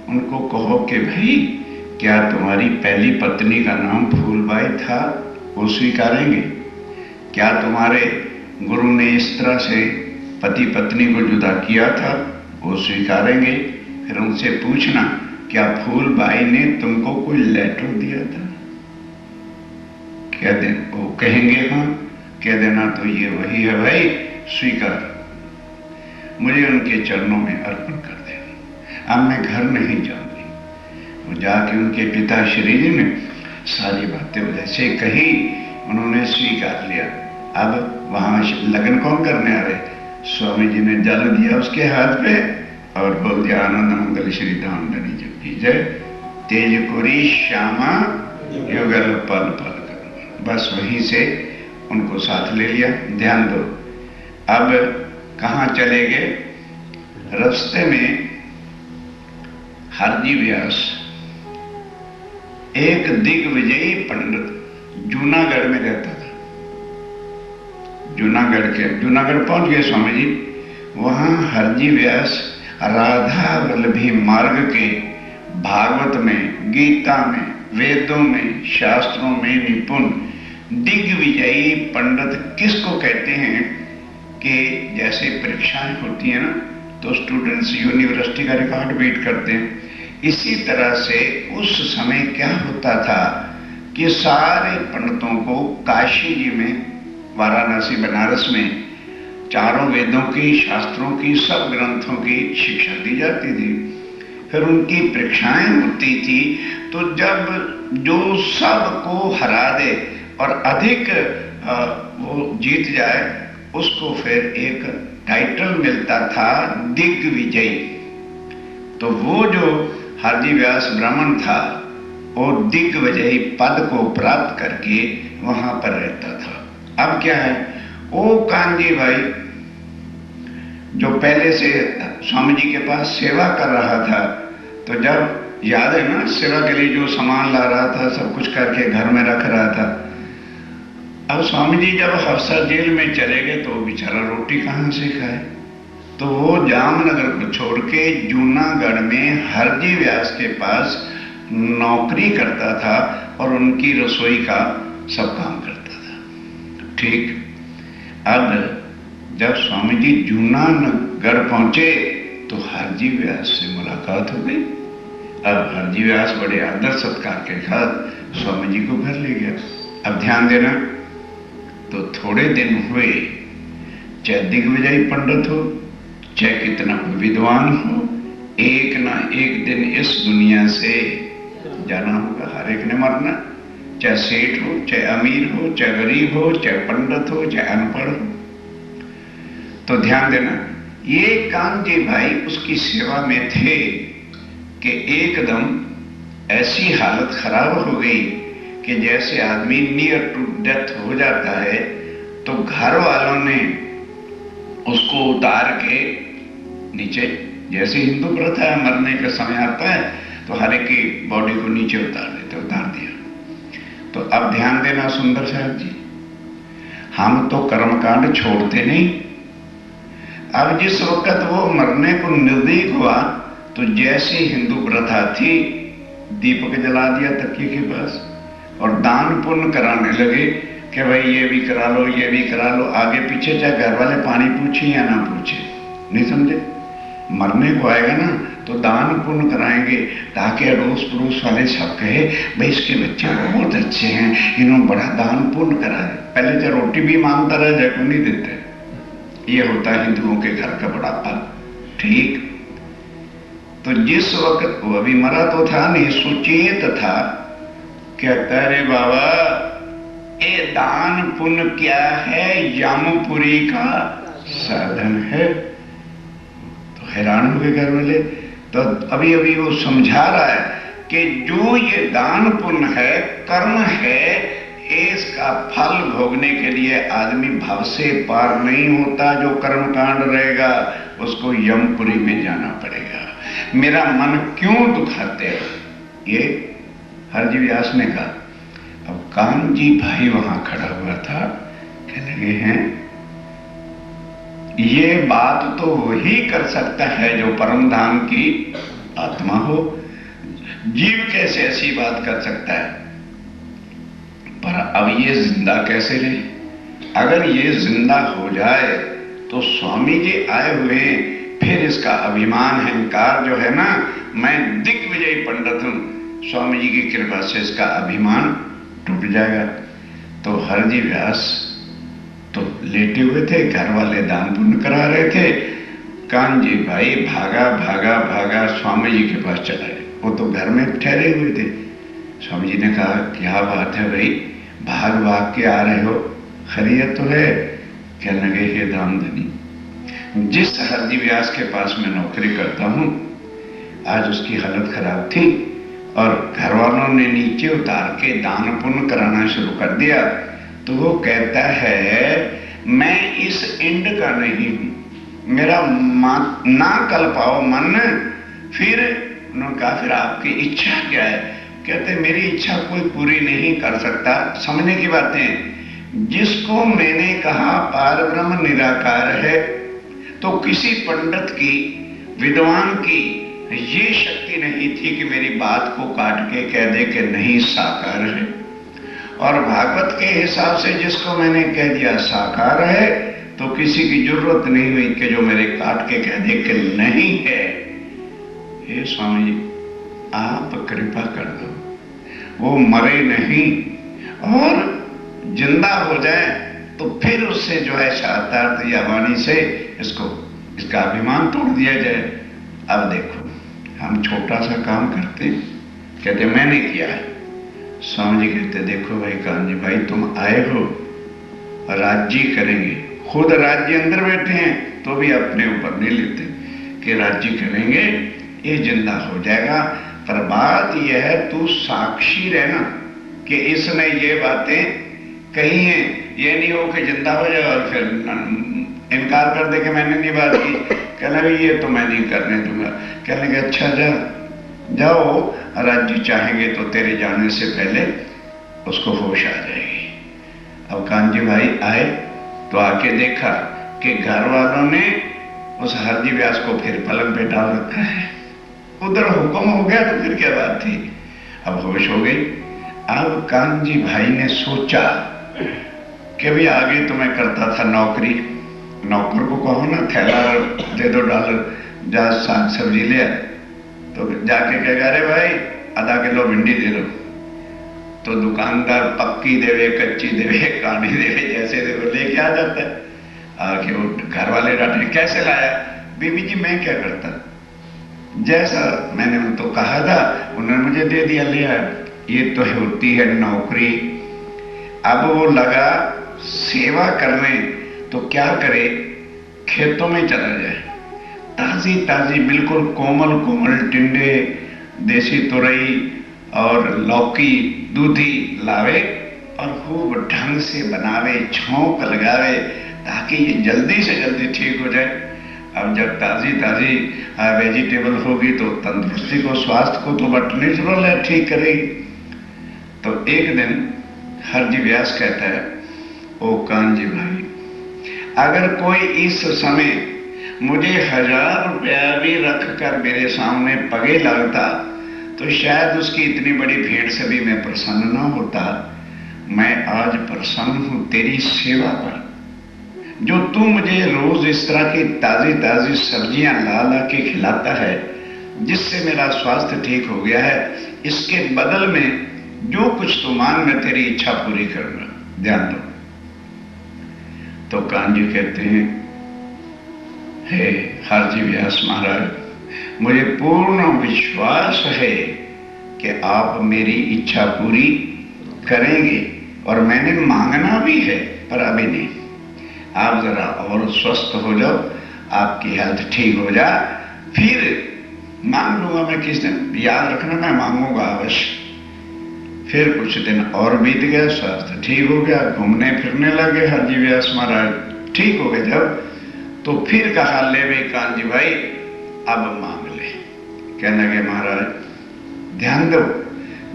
[SPEAKER 2] उनको कहो कि भाई क्या तुम्हारी पहली पत्नी का नाम फूलबाई था, वो स्वीकारेंगे? क्या तुम्हारे गुरु ने इस तरह से पति पत्नी को जुदा किया था, वो स्वीकारेंगे? फिर उनसे पूछना क्या फूलबाई ने तुमको कोई लेटर दिया था? कह दे, वो कहेंगे हाँ, कह देना तो ये वही है भाई, स्वीकार, मुझे उनके चरणों में अर्पण कर देना, अब मैं घर नहीं जाऊंगी। वो जाके उनके पिता श्री जी ने सारी बातें जैसे कही, उन्होंने स्वीकार लिया। अब वहां लगन कौन करने आ रहे? स्वामी जी ने जल दिया उसके हाथ पे और बोल दिया आनंद मंगल श्री धाम धनी जब की जय, तेज कुरी श्यामा युगल पल पल कर। बस वहीं से उनको साथ ले लिया। ध्यान दो, अब कहां चले गए? रास्ते में हरजी व्यास एक दिग्विजयी पंडित जूनागढ़ में रहता था। जूनागढ़ पहुंच गए स्वामी जी। वहां हरजी व्यास राधा वल्लभी मार्ग के भागवत में, गीता में, वेदों में, शास्त्रों में निपुण दिग्विजयी पंडित किसको कहते हैं? कि जैसे परीक्षाएं होती हैं ना, तो स्टूडेंट्स यूनिवर्सिटी का रिकॉर्ड बीट करते हैं, इसी तरह से उस समय क्या होता था कि सारे पंडितों को काशी जी में, वाराणसी बनारस में चारों वेदों की, शास्त्रों की, सब ग्रंथों की शिक्षा दी जाती थी। फिर उनकी परीक्षाएं होती थी, तो जब जो सबको हरा दे और अधिक वो जीत जाए, उसको फिर एक टाइटल मिलता था दिग्विजयी। तो वो जो हरजी व्यास ब्राह्मण था, वो दिग्विजयी पद को प्राप्त करके वहां पर रहता था। अब क्या है, वो कांजी भाई जो पहले से स्वामी जी के पास सेवा कर रहा था, तो जब याद है ना, सेवा के लिए जो सामान ला रहा था, सब कुछ करके घर में रख रहा था। अब स्वामी जी जब हफ्सा जेल में चले गए तो बेचारा रोटी कहां से खाए? तो वो जामनगर को छोड़ के जूनागढ़ में हरजी व्यास के पास नौकरी करता था और उनकी रसोई का सब काम करता था। ठीक, अब जब स्वामी जी जूनागढ़ पहुंचे तो हरजी व्यास से मुलाकात हो गई। अब हरजी व्यास बड़े आदर सत्कार के साथ स्वामी जी को घर ले गया। अब ध्यान देना, तो थोड़े दिन हुए, चाहे दिग्विजयी पंडित हो, चाहे कितना विद्वान हो, एक ना एक दिन इस दुनिया से जाना होगा। हर एक ने मरना, चाहे सेठ हो, चाहे अमीर हो, चाहे गरीब हो, चाहे पंडित हो, चाहे अनपढ़ हो। तो ध्यान देना, ये कांजी भाई उसकी सेवा में थे कि एकदम ऐसी हालत खराब हो गई कि जैसे आदमी नियर टू डेथ हो जाता है, तो घर वालों ने उसको उतार के नीचे, जैसे हिंदू प्रथा है, मरने का समय आता है तो हर एक की बॉडी को नीचे उतार देते, उतार दिया। तो अब ध्यान देना सुंदर साहब जी, हम तो कर्मकांड छोड़ते नहीं। अब जिस वक्त वो मरने को निर्दयी हुआ तो जैसी हिंदू प्रथा थी, दीपक जला दिया तकिए के पास और दान पुण्य कराने लगे कि भाई ये भी करा लो, ये भी करा लो, आगे पीछे चाहे घर वाले पानी पूछे या ना पूछे। नहीं समझे? मरने को आएगा ना तो दान पुण्य कराएंगे ताकि अड़ोस पड़ोस वाले सब कहे भाई इसके बच्चे बहुत अच्छे हैं, इन्होंने बड़ा दान पुण्य करा है। पहले चाहे रोटी भी मांगता रहे जाए को नहीं देते। ये होता है हिंदुओं के घर का बड़ापा। ठीक, तो जिस वक्त वो अभी मरा तो था नहीं, सुचेत था, कहता रे बाबा ये दान पुण्य क्या है, यमपुरी का साधन है। तो हैरान हो गए घर वाले। तो अभी अभी वो समझा रहा है कि जो ये दान पुण्य है, कर्म है, इसका फल भोगने के लिए आदमी भव से पार नहीं होता। जो कर्म कांड रहेगा उसको यमपुरी में जाना पड़ेगा। मेरा मन क्यों दुखाते हो? ये हरजी व्यास ने कहा। अब कानजी भाई वहां खड़ा हुआ था, कहने लगे हैं ये बात तो वही कर सकता है जो परम धाम की आत्मा हो, जीव कैसे ऐसी बात कर सकता है? पर अब ये जिंदा कैसे रहे? अगर ये जिंदा हो जाए तो स्वामी जी आए हुए, फिर इसका अभिमान अहंकार जो है ना, मैं दिग्विजयी पंडित हूं, स्वामी जी की कृपा से इसका अभिमान टूट जाएगा। तो हरजी व्यास तो लेटे हुए थे, घर वाले दान पुण्य करा रहे थे। कानजी भाई भागा भागा भागा स्वामी जी के पास चला गया। वो तो घर में ठहरे हुए थे। स्वामी जी ने कहा क्या बात है भाई, भाग भाग के आ रहे हो, खैरियत तो है? कहने लगे हे धामधनी, जिस हरजी व्यास के पास मैं नौकरी करता हूं, आज उसकी हालत खराब थी और घर वालों ने नीचे उतार के दान पुण्य कराना शुरू कर दिया। तो वो कहता है मैं इस इंड का नहीं हूं, मेरा ना कल पाओ मन। फिर उन्होंने कहा फिर आपकी इच्छा क्या है? कहते मेरी इच्छा कोई पूरी नहीं कर सकता। समझने की बातें, जिसको मैंने कहा पार ब्रह्म निराकार है, तो किसी पंडित की, विद्वान की ये शक्ति नहीं थी कि मेरी बात को काट के कह दे कि नहीं साकार है। और भागवत के हिसाब से जिसको मैंने कह दिया साकार है, तो किसी की जरूरत नहीं हुई कि जो मेरे काट के कह दे कि नहीं है। हे स्वामी जी आप कृपा कर दो, वो मरे नहीं और जिंदा हो जाए तो फिर उससे जो है शास्त्रार्थ या वाणी से इसका अभिमान तोड़ दिया जाए। अब देखो हम छोटा सा काम करते, कहते मैंने किया है। स्वामी जी कहते देखो भाई कानजी भाई तुम आए हो, राज्य करेंगे, खुद राज्य अंदर बैठे हैं तो भी अपने ऊपर नहीं लेते कि राज्य करेंगे, ये जिंदा हो जाएगा। पर बात यह है तू साक्षी रहना कि इसने ये बातें कही हैं। ये नहीं हो कि जिंदा हो जाए और फिर इनकार कर दे कि मैंने नहीं बात की। कहने लगे ये तो मैं नहीं करने दूंगा। कहने लगे अच्छा जाओ, राज्य चाहेंगे तो तेरे जाने से पहले उसको होश आ जाएगी। अब कानजी भाई आए तो आके देखा कि घर वालों ने उस हरजी व्यास को फिर पलंग पे डाल रखा है। उधर हुक्म हो गया तो फिर क्या बात थी, अब होश हो गई। अब कानजी भाई ने सोचा कि भाई आगे तो मैं करता था नौकरी, नौकर को कहो ना थैला दे दो डॉलर, जा साग सब्जी ले आ, तो जाके कहेगा अरे भाई आधा किलो भिंडी दे दो, तो दुकानदार पक्की देवे कच्ची देवे काटी देवे जैसे देवे लेके आ जाता है। आके वो घर वाले डांटे कैसे लाया? बीबी जी मैं क्या करता, जैसा मैंने उनको कहा था उन्होंने मुझे दे दिया, ले आया। ये तो होती है नौकरी। अब वो लगा सेवा करने, तो क्या करे, खेतों में चला जाए, ताजी ताजी बिल्कुल कोमल कोमल टिंडे, देसी तुरई और लौकी दूधी लावे और खूब ढंग से बनावे, छोंक लगावे ताकि ये जल्दी से जल्दी ठीक हो जाए। अब जब ताजी ताजी वेजिटेबल होगी तो तंदुरुस्ती को, स्वास्थ्य को तो बट नेचुरल है, ठीक करेगी। तो एक दिन हरजी व्यास कहता है ओ कानजी भाई, अगर कोई इस समय मुझे 1000 रुपया भी रख कर मेरे सामने पगे लगता तो शायद उसकी इतनी बड़ी भीड़ से भी मैं प्रसन्न ना होता। मैं आज प्रसन्न हूं तेरी सेवा पर, जो तू मुझे रोज इस तरह की ताजी ताजी सब्जियां ला ला के खिलाता है, जिससे मेरा स्वास्थ्य ठीक हो गया है। इसके बदल में जो कुछ तू मांग, मैं तेरी इच्छा पूरी करूंगा, ध्यान दो। तो कान्ह जी कहते हैं, हे हरजी व्यास महाराज, मुझे पूर्ण विश्वास है कि आप मेरी इच्छा पूरी करेंगे, और मैंने मांगना भी है, पर अभी नहीं। आप जरा और स्वस्थ हो जाओ, आपकी हेल्थ ठीक हो जाए, फिर मांग लूंगा मैं किस दिन। याद रखना, मैं मांगूंगा अवश्य। फिर कुछ दिन और बीत गया, स्वास्थ्य ठीक हो गया, घूमने फिरने लगे हरजी व्यास महाराज, ठीक हो गए जब, तो फिर कहा, ले भाई कान्ह जी भाई, अब मांग ले। कहने लगे, महाराज ध्यान दो,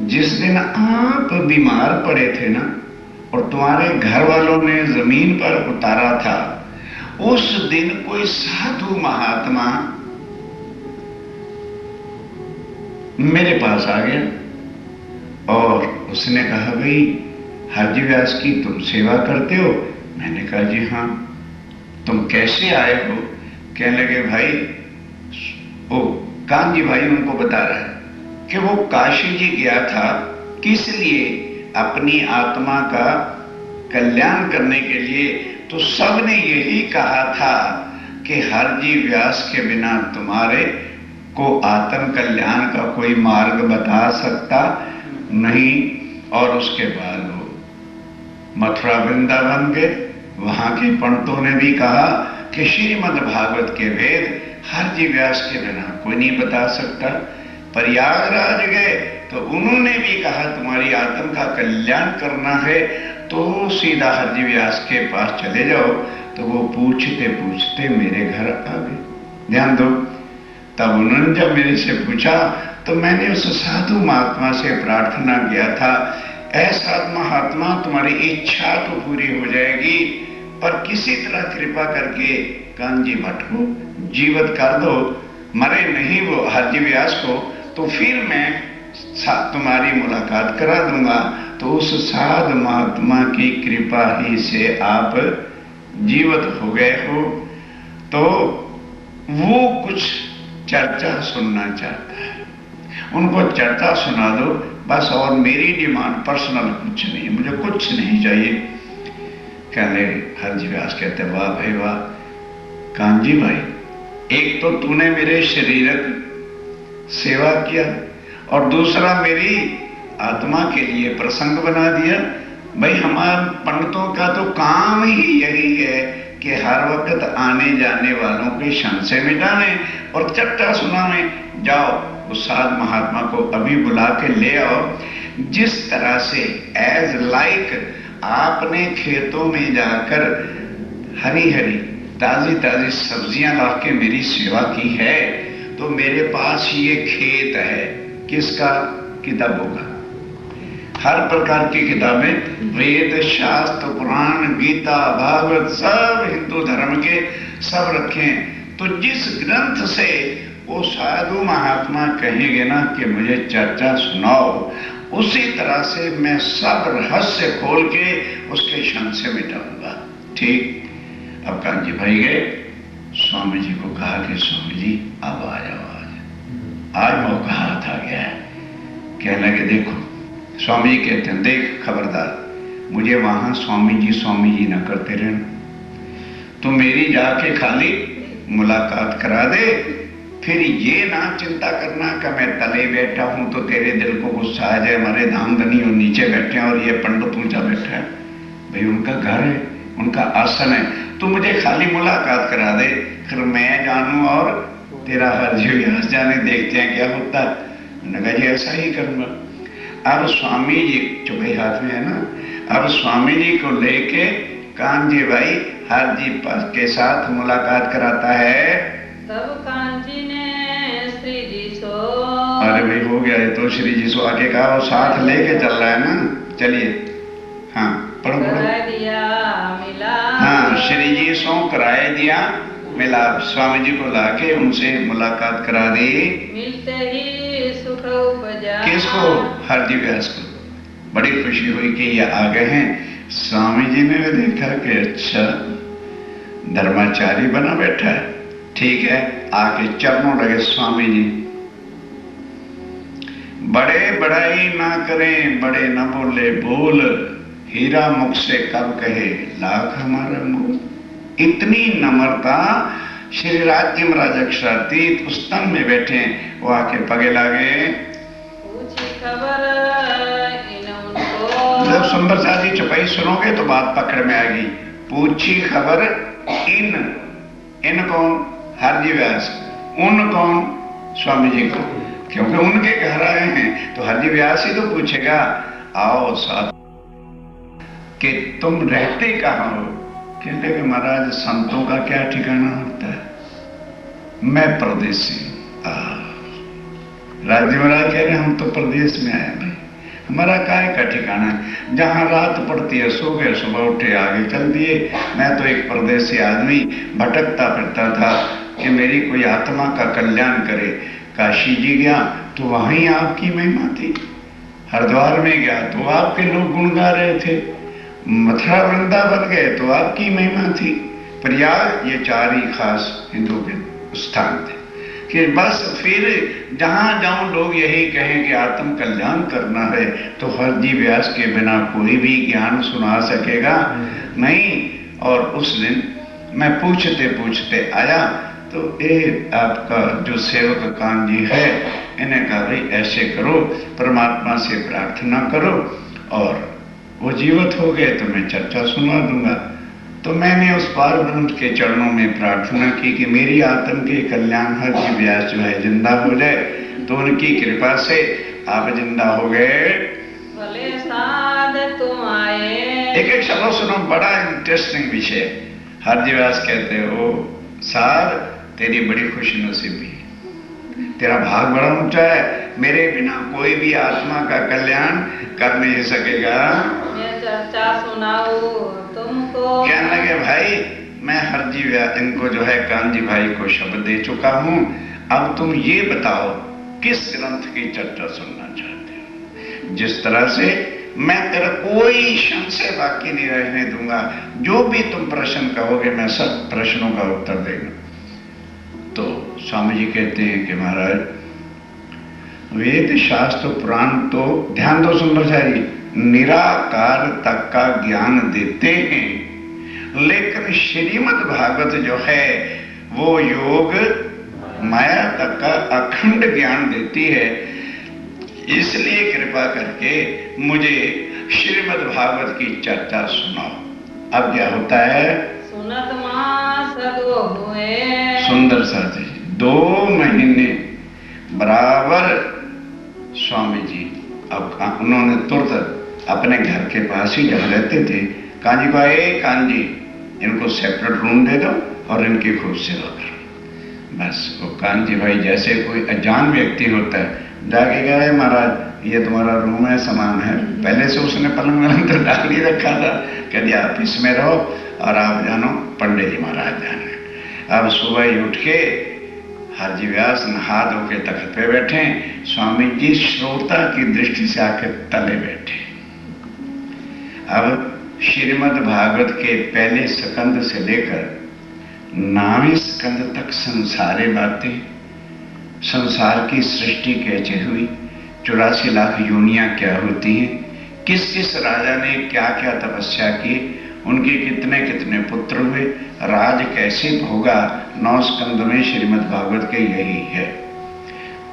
[SPEAKER 2] जिस दिन आप बीमार पड़े थे ना, और तुम्हारे घर वालों ने जमीन पर उतारा था, उस दिन कोई साधु महात्मा मेरे पास आ गया और उसने कहा, भाई हरजी व्यास की तुम सेवा करते हो? मैंने कहा, जी हाँ। तुम कैसे आए हो? कहने लगे, भाई ओ कान्ह जी भाई उनको बता रहा है कि वो काशी जी गया था, किस लिए? अपनी आत्मा का कल्याण करने के लिए। तो सबने यही कहा था कि हरजी व्यास के बिना तुम्हारे को आत्म कल्याण का कोई मार्ग बता सकता नहीं। और उसके बाद वो मथुरा वृंदावन गए, वहां के पंडितों ने भी कहा कि श्रीमद् भागवत के वेद हरजी व्यास के बिना कोई नहीं बता सकता। प्रयागराज गए तो उन्होंने भी कहा, तुम्हारी आत्म का कल्याण करना है तो सीधा हरजी व्यास के पास चले जाओ। तो वो पूछते पूछते मेरे घर आ गए, ध्यान दो। तब उन्होंने जब मेरे से पूछा तो मैंने उस साधु महात्मा से प्रार्थना किया था, ऐसा महात्मा तुम्हारी इच्छा तो पूरी हो जाएगी, पर किसी तरह कृपा करके कान्ह जी भट्ट को जीवित कर दो, मरे नहीं वो हरजी व्यास को, तो फिर मैं तुम्हारी मुलाकात करा दूंगा। तो उस साधु महात्मा की कृपा ही से आप जीवित हो गए हो। तो वो कुछ चर्चा सुनना चाहता है, उनको चर्चा सुना दो बस, और मेरी डिमांड पर्सनल कुछ नहीं, मुझे कुछ नहीं चाहिए। कहने हरजी व्यास कहते, वाह भाई वाह कान्ह जी भाई, एक तो तूने मेरे शरीरक सेवा किया, और दूसरा मेरी आत्मा के लिए प्रसंग बना दिया। भाई हमारे पंडितों का तो काम ही यही है कि हर वक्त आने जाने वालों के संशय मिटाने और चर्चा सुनाने। जाओ उस साध महात्मा को अभी बुला के ले आओ। जिस तरह से एज लाइक आपने खेतों में जाकर हरी हरी ताजी ताजी सब्जियां ला के मेरी सेवा की है, तो मेरे पास ये खेत है किसका? किताबों का। हर प्रकार की किताबें, वेद शास्त्र पुराण गीता भागवत सब हिंदू धर्म के सब रखे हैं। तो जिस ग्रंथ से वो साधु महात्मा कहेंगे ना कि मुझे चर्चा सुनाओ, उसी तरह से मैं सब रहस्य खोल के उसके संशय मिटाऊंगा। ठीक। अब कान्ह जी भाई गए, स्वामी जी को कहा कि स्वामी जी अब आ जाओ, आज मौका हाथ आ गया है। कहने लगे, देखो स्वामी जी कहते हैं, देख खबरदार, मुझे वहां स्वामी जी न करते रहना, तो मेरी जाके खाली मुलाकात करा दे, फिर ये ना चिंता करना कि मैं तले बैठा हूं तो तेरे दिल को गुस्सा आ जाए, हमारे धाम धनी और नीचे बैठे हैं और ये पंडित ऊंचा बैठा है। भाई उनका घर है, उनका आसन है, तो मुझे खाली मुलाकात करा दे, फिर मैं जानू और तेरा हरजी व्यास जाने, देखते हैं क्या होता है। मैंने कहा जी ऐसा ही करूंगा। अब स्वामी जी चुपे हाथ में है ना, अब स्वामी जी को लेके कान्ह जी भाई हरजी के साथ मुलाकात कराता है।
[SPEAKER 1] तब कान्ह जी ने श्री जी सो,
[SPEAKER 2] अरे भाई हो गया है, तो श्री जी सो आके कहा, वो साथ लेके चल रहा है ना, चलिए हाँ पढ़ो पढ़ो।
[SPEAKER 1] दिया मिला,
[SPEAKER 2] हाँ श्री जी सो कराए दिया मिला, स्वामी जी को लाके उनसे मुलाकात करा दी।
[SPEAKER 1] मिलते ही सुख उपजा।
[SPEAKER 2] किसको? हरजी व्यास को। बड़ी खुशी हुई कि ये आ गए हैं। स्वामी जी ने भी देखा कि अच्छा धर्माचारी बना बैठा है, ठीक है। आके चरणों लगे स्वामी जी। बड़े बड़ाई ना करें, बड़े न बोले बोल, हीरा मुख से कब कहे लाख हमारा मोल। इतनी नम्रता। श्री राज्य महाराज अक्षरातीत उस तन में बैठे, वो आके पगे लागे।
[SPEAKER 1] पूछी खबर इन उनको।
[SPEAKER 2] जब सुंदर शाह जी चौपाई सुनोगे तो बात पकड़ में आएगी। पूछी खबर इन कौन? हरजी व्यास। उन कौन? स्वामी जी को, क्योंकि उनके घर आए हैं तो हरजी व्यास ही तो पूछेगा। आओ साथ कि तुम रहते कहाँ हो? कहते कि महाराज संतों का क्या ठिकाना होता है, मैं परदेसी। राज्य महाराज कह रहे हम तो प्रदेश में आए भाई, हमारा काय का ठिकाना है? जहां रात पड़ती है सो गए, सुबह उठे आगे चल दिए। मैं तो एक परदेसी आदमी भटकता फिरता था कि मेरी कोई आत्मा का कल्याण करे। काशी जी गया तो वहीं आपकी महिमा थी, हरिद्वार में गया तो आपके लोग गुण गा रहे थे, मथुरा वृंदावन गए तो आपकी महिमा थी, प्रयाग, ये चार ही खास हिंदू के स्थान थे कि बस फिर जहां जाऊं लोग यही कहें कि आत्म कल्याण करना है। तो हरजी व्यास के बिना कोई भी ज्ञान सुना सकेगा नहीं। और उस दिन मैं पूछते पूछते आया तो ये आपका जो सेवक कांजी है, इन्हें कहा भाई ऐसे करो, परमात्मा से प्रार्थना करो, और वो जीवित हो गए तो मैं चर्चा सुना दूंगा। तो मैंने उस पार ब्रह्म के चरणों में प्रार्थना की कि मेरी आत्म के कल्याण हरजी व्यास जो है जिंदा हो जाए। तो उनकी कृपा से आप जिंदा हो गए।
[SPEAKER 1] भले साध तुम आए।
[SPEAKER 2] एक एक शब्द सुनो, बड़ा इंटरेस्टिंग विषय। हरजी व्यास कहते हो साध तेरी बड़ी खुशी नसीबी, तेरा भाग बड़ा ऊंचा है, मेरे बिना कोई भी आत्मा का कल्याण कर नहीं सकेगा।
[SPEAKER 1] मैं चर्चा सुनाऊं तुमको।
[SPEAKER 2] कहने लगे भाई मैं हरजी व्यास इनको जो है कांजी भाई को शब्द दे चुका हूं, अब तुम ये बताओ किस ग्रंथ की चर्चा सुनना चाहते हो। जिस तरह से मैं तेरा कोई संशय बाकी नहीं रहने दूंगा, जो भी तुम प्रश्न कहोगे मैं सब प्रश्नों का उत्तर देगा। तो स्वामी जी कहते हैं कि महाराज वेद शास्त्र पुराण तो ध्यान दो सुंदरचारी, निराकार तक का ज्ञान देते हैं, लेकिन श्रीमद् भागवत जो है वो योग माया तक का अखंड ज्ञान देती है। इसलिए कृपा करके मुझे श्रीमद् भागवत की चर्चा सुनाओ। अब क्या होता है?
[SPEAKER 1] सुनत मास दो हुए।
[SPEAKER 2] सुंदर सा जी 2 महीने बराबर स्वामी जी अब उन्होंने तुरंत अपने घर के पास ही जहाँ रहते थे कांजी को, ए कांजी इनको सेपरेट रूम दे दो और इनकी खूब सेवा करो। बस वो कांजी भाई जैसे कोई अजान व्यक्ति होता है जाके गए, महाराज ये तुम्हारा रूम है, सामान है। पहले से उसने पलंग वलंग तो डाल ही रखा था, कह आप इसमें रहो और आप जानो पंडित जी महाराज जाने। अब सुबह ही उठ के हरजी व्यास नहा धो के तख्त पे बैठे, स्वामी जी श्रोता की दृष्टि से आके तले बैठे। अब श्रीमद् भागवत के पहले स्कंद से लेकर 9वें स्कंद तक संसारे बातें, संसार की सृष्टि कैसे हुई, 84 लाख योनियां क्या होती हैं, किस किस राजा ने क्या क्या तपस्या की, उनके कितने कितने पुत्र हुए, राज कैसे भोगा, 9 स्कंद में श्रीमद् भागवत के यही है।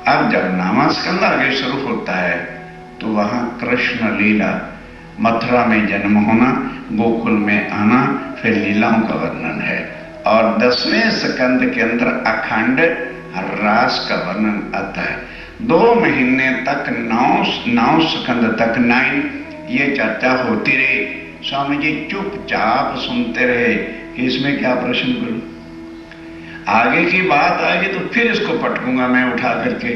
[SPEAKER 2] अब जब 9वां स्कंद आगे शुरू होता है तो वहां कृष्ण लीला, मथुरा में जन्म होना, गोकुल में आना, फिर लीलाओं का वर्णन है। और 10वें स्कंद के अंदर अखंड रास का वर्णन आता है। 2 महीने तक 9 स्कंद तक 9 ये चर्चा होती रही। स्वामी जी चुपचाप सुनते रहे कि इसमें क्या प्रश्न करूं, आगे की बात आएगी तो फिर इसको पटकूंगा मैं उठा करके।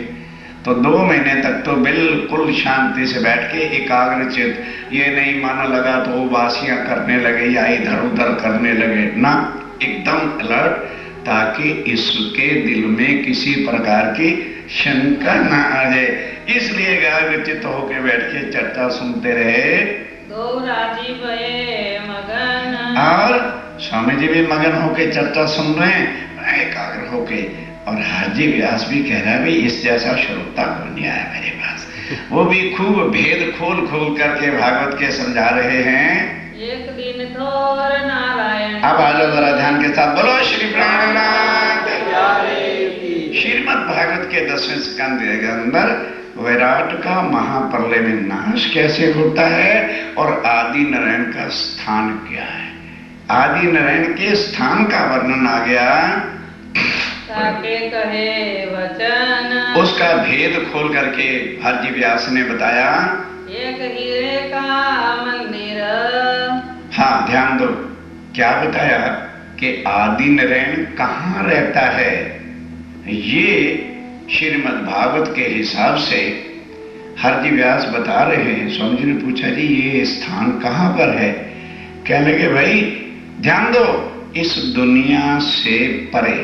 [SPEAKER 2] तो 2 महीने तक तो बिल्कुल शांति से बैठ के एकाग्रचित, ये नहीं माना लगा तो उबासियां करने लगे या इधर उधर करने लगे ना, एकदम अलर्ट। ताकि इसके दिल में किसी प्रकार की शंका ना आ जाए। इसलिए एकाग्रचित्त होकर बैठ के चर्चा सुनते रहे।
[SPEAKER 1] दो राजी भये मगन।
[SPEAKER 2] और स्वामी जी भी मगन होके चर्चा सुन रहे हैं एकाग्र होके। और हाजी व्यास भी कह रहा है भाई इस जैसा श्रोता को नहीं आया मेरे पास। वो भी खूब भेद खोल खोल करके भागवत के समझा रहे हैं।
[SPEAKER 1] एक दिन थोर नारायण।
[SPEAKER 2] अब आ जाओ जरा ध्यान के साथ बोलो श्री प्राणनाथ। श्रीमद् भागवत के 10वें स्कंद के अंदर विराट का महाप्रलय में नाश कैसे होता है और आदि नारायण का स्थान क्या है। आदि नारायण के स्थान का वर्णन आ गया।
[SPEAKER 1] ताके कहे वचन।
[SPEAKER 2] उसका भेद खोल करके हरजी व्यास ने बताया।
[SPEAKER 1] एक हीरे का मंदिर।
[SPEAKER 2] हाँ ध्यान दो क्या बताया कि आदि नारायण कहाँ रहता है। ये श्रीमद् भागवत के हिसाब से हरजी व्यास बता रहे हैं। स्वामी जी ने पूछा जी ये स्थान कहाँ पर है। कहने लगे भाई ध्यान दो इस दुनिया से परे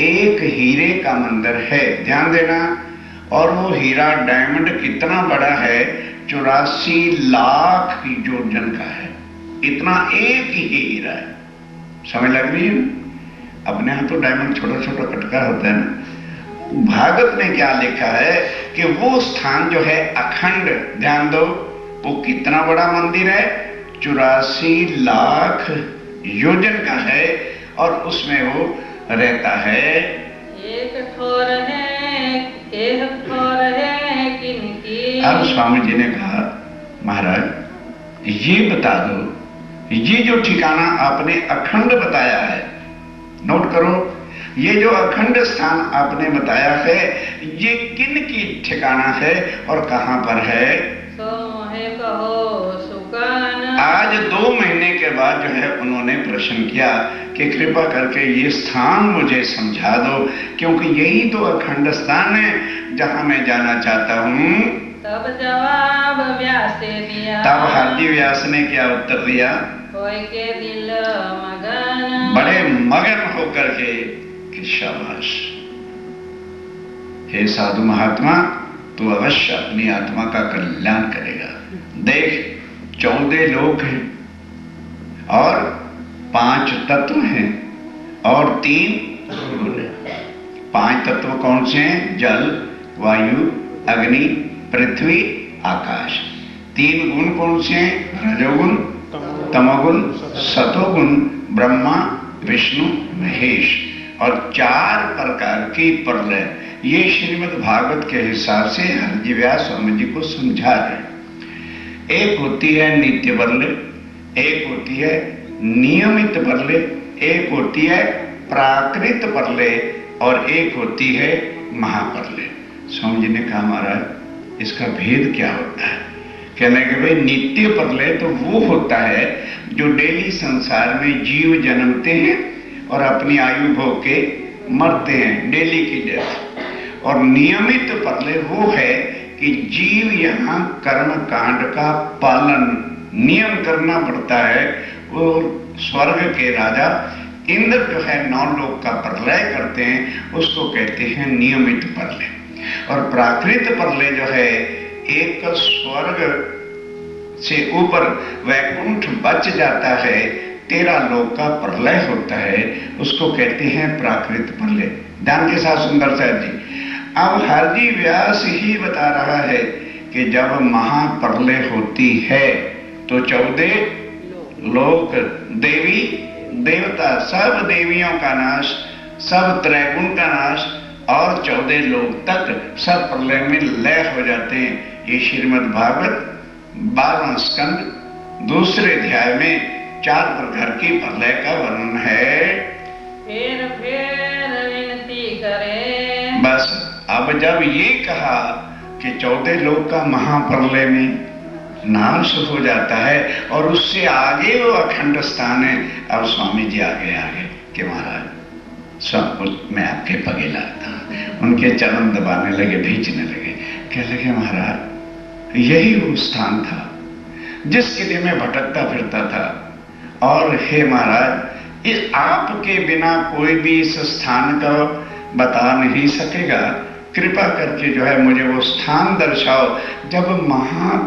[SPEAKER 2] एक हीरे का मंदिर है। ध्यान देना। और वो हीरा डायमंड कितना बड़ा है 84 लाख योजन का है। इतना एक ही हीरा है। समझ लग रही है। अपने यहाँ तो डायमंड छोटा छोटा कटका होता है ना। भागवत में क्या लिखा है कि वो स्थान जो है अखंड। ध्यान दो वो कितना बड़ा मंदिर है 84 लाख योजन का है और उसमें वो रहता है।
[SPEAKER 1] एक ठोर है किनकी।
[SPEAKER 2] अब स्वामी जी ने कहा महाराज ये बता दो ये जो ठिकाना आपने अखंड बताया है नोट करो। ये जो अखंड स्थान आपने बताया है ये किन की ठिकाना है और कहां पर है।
[SPEAKER 1] सो मोहे कहो सुकन।
[SPEAKER 2] आज 2 महीने के बाद जो है उन्होंने प्रश्न किया कि कृपा करके ये स्थान मुझे समझा दो क्योंकि यही तो अखंड स्थान है जहां मैं जाना चाहता हूं।
[SPEAKER 1] तब जवाब व्यास ने दिया।
[SPEAKER 2] तब हरजी व्यास ने क्या उत्तर दिया।
[SPEAKER 1] होय के दिल मगन।
[SPEAKER 2] बड़े मगन होकर के कि शाबाश हे साधु महात्मा तू अवश्य अपनी आत्मा का कल्याण करेगा। देख 14 लोक हैं और 5 तत्व हैं और 3 गुण हैं। 5 तत्व कौन से हैं जल वायु अग्नि पृथ्वी आकाश। 3 गुण कौन से हैं रजोगुण तमोगुण सतोगुण ब्रह्मा विष्णु महेश। और 4 प्रकार की प्रलय ये श्रीमद् भागवत के हिसाब से हरजी व्यास स्वामी जी को समझा रहे। एक होती है नित्य प्रलय, एक होती है नियमित प्रलय, एक होती है प्राकृत प्रलय और एक होती है महाप्रलय। स्वामी जी ने कहा महाराज इसका भेद क्या होता है। कहने के भाई नित्य प्रलय तो वो होता है जो डेली संसार में जीव जन्मते हैं और अपनी आयु भोग के मरते हैं डेली की डेथ। और नियमित प्रलय वो है कि जीव यहाँ कर्म कांड का पालन नियम करना पड़ता है। वो स्वर्ग के राजा इंद्र जो है 9 लोक का प्रलय करते हैं उसको कहते हैं नियमित प्रलय। और प्राकृत प्रलय जो है एक स्वर्ग से ऊपर वैकुंठ बच जाता है 13 लोक का प्रलय होता है उसको कहते हैं प्राकृत प्रलय। ध्यान के साथ सुंदर साहब जी अब हरजी व्यास ही बता रहा है कि जब महाप्रलय होती है तो 14 लोक देवी देवता सब देवियों का नाश सब त्रैगुण का नाश और 14 लोक तक सब प्रलय में लय हो जाते हैं। ये श्रीमद् भागवत 12वां स्कंद दूसरे अध्याय में 4 प्रकार की प्रलय का वर्णन है।
[SPEAKER 1] फिर विनती करे।
[SPEAKER 2] बस अब जब ये कहा कि 14 लोक का महाप्रलय में नाश हो जाता है और उससे आगे वो अखंड स्थान है। अब स्वामी जी आगे कि महाराज सब कुछ मैं आपके पगे लगता हूं। उनके चरण दबाने लगे भींचने लगे कहने लगे महाराज यही वो स्थान था जिसके लिए मैं भटकता फिरता था। और हे महाराज इस आपके बिना कोई भी इस स्थान का बता नहीं सकेगा। कृपा करके जो है मुझे वो स्थान दर्शाओ जब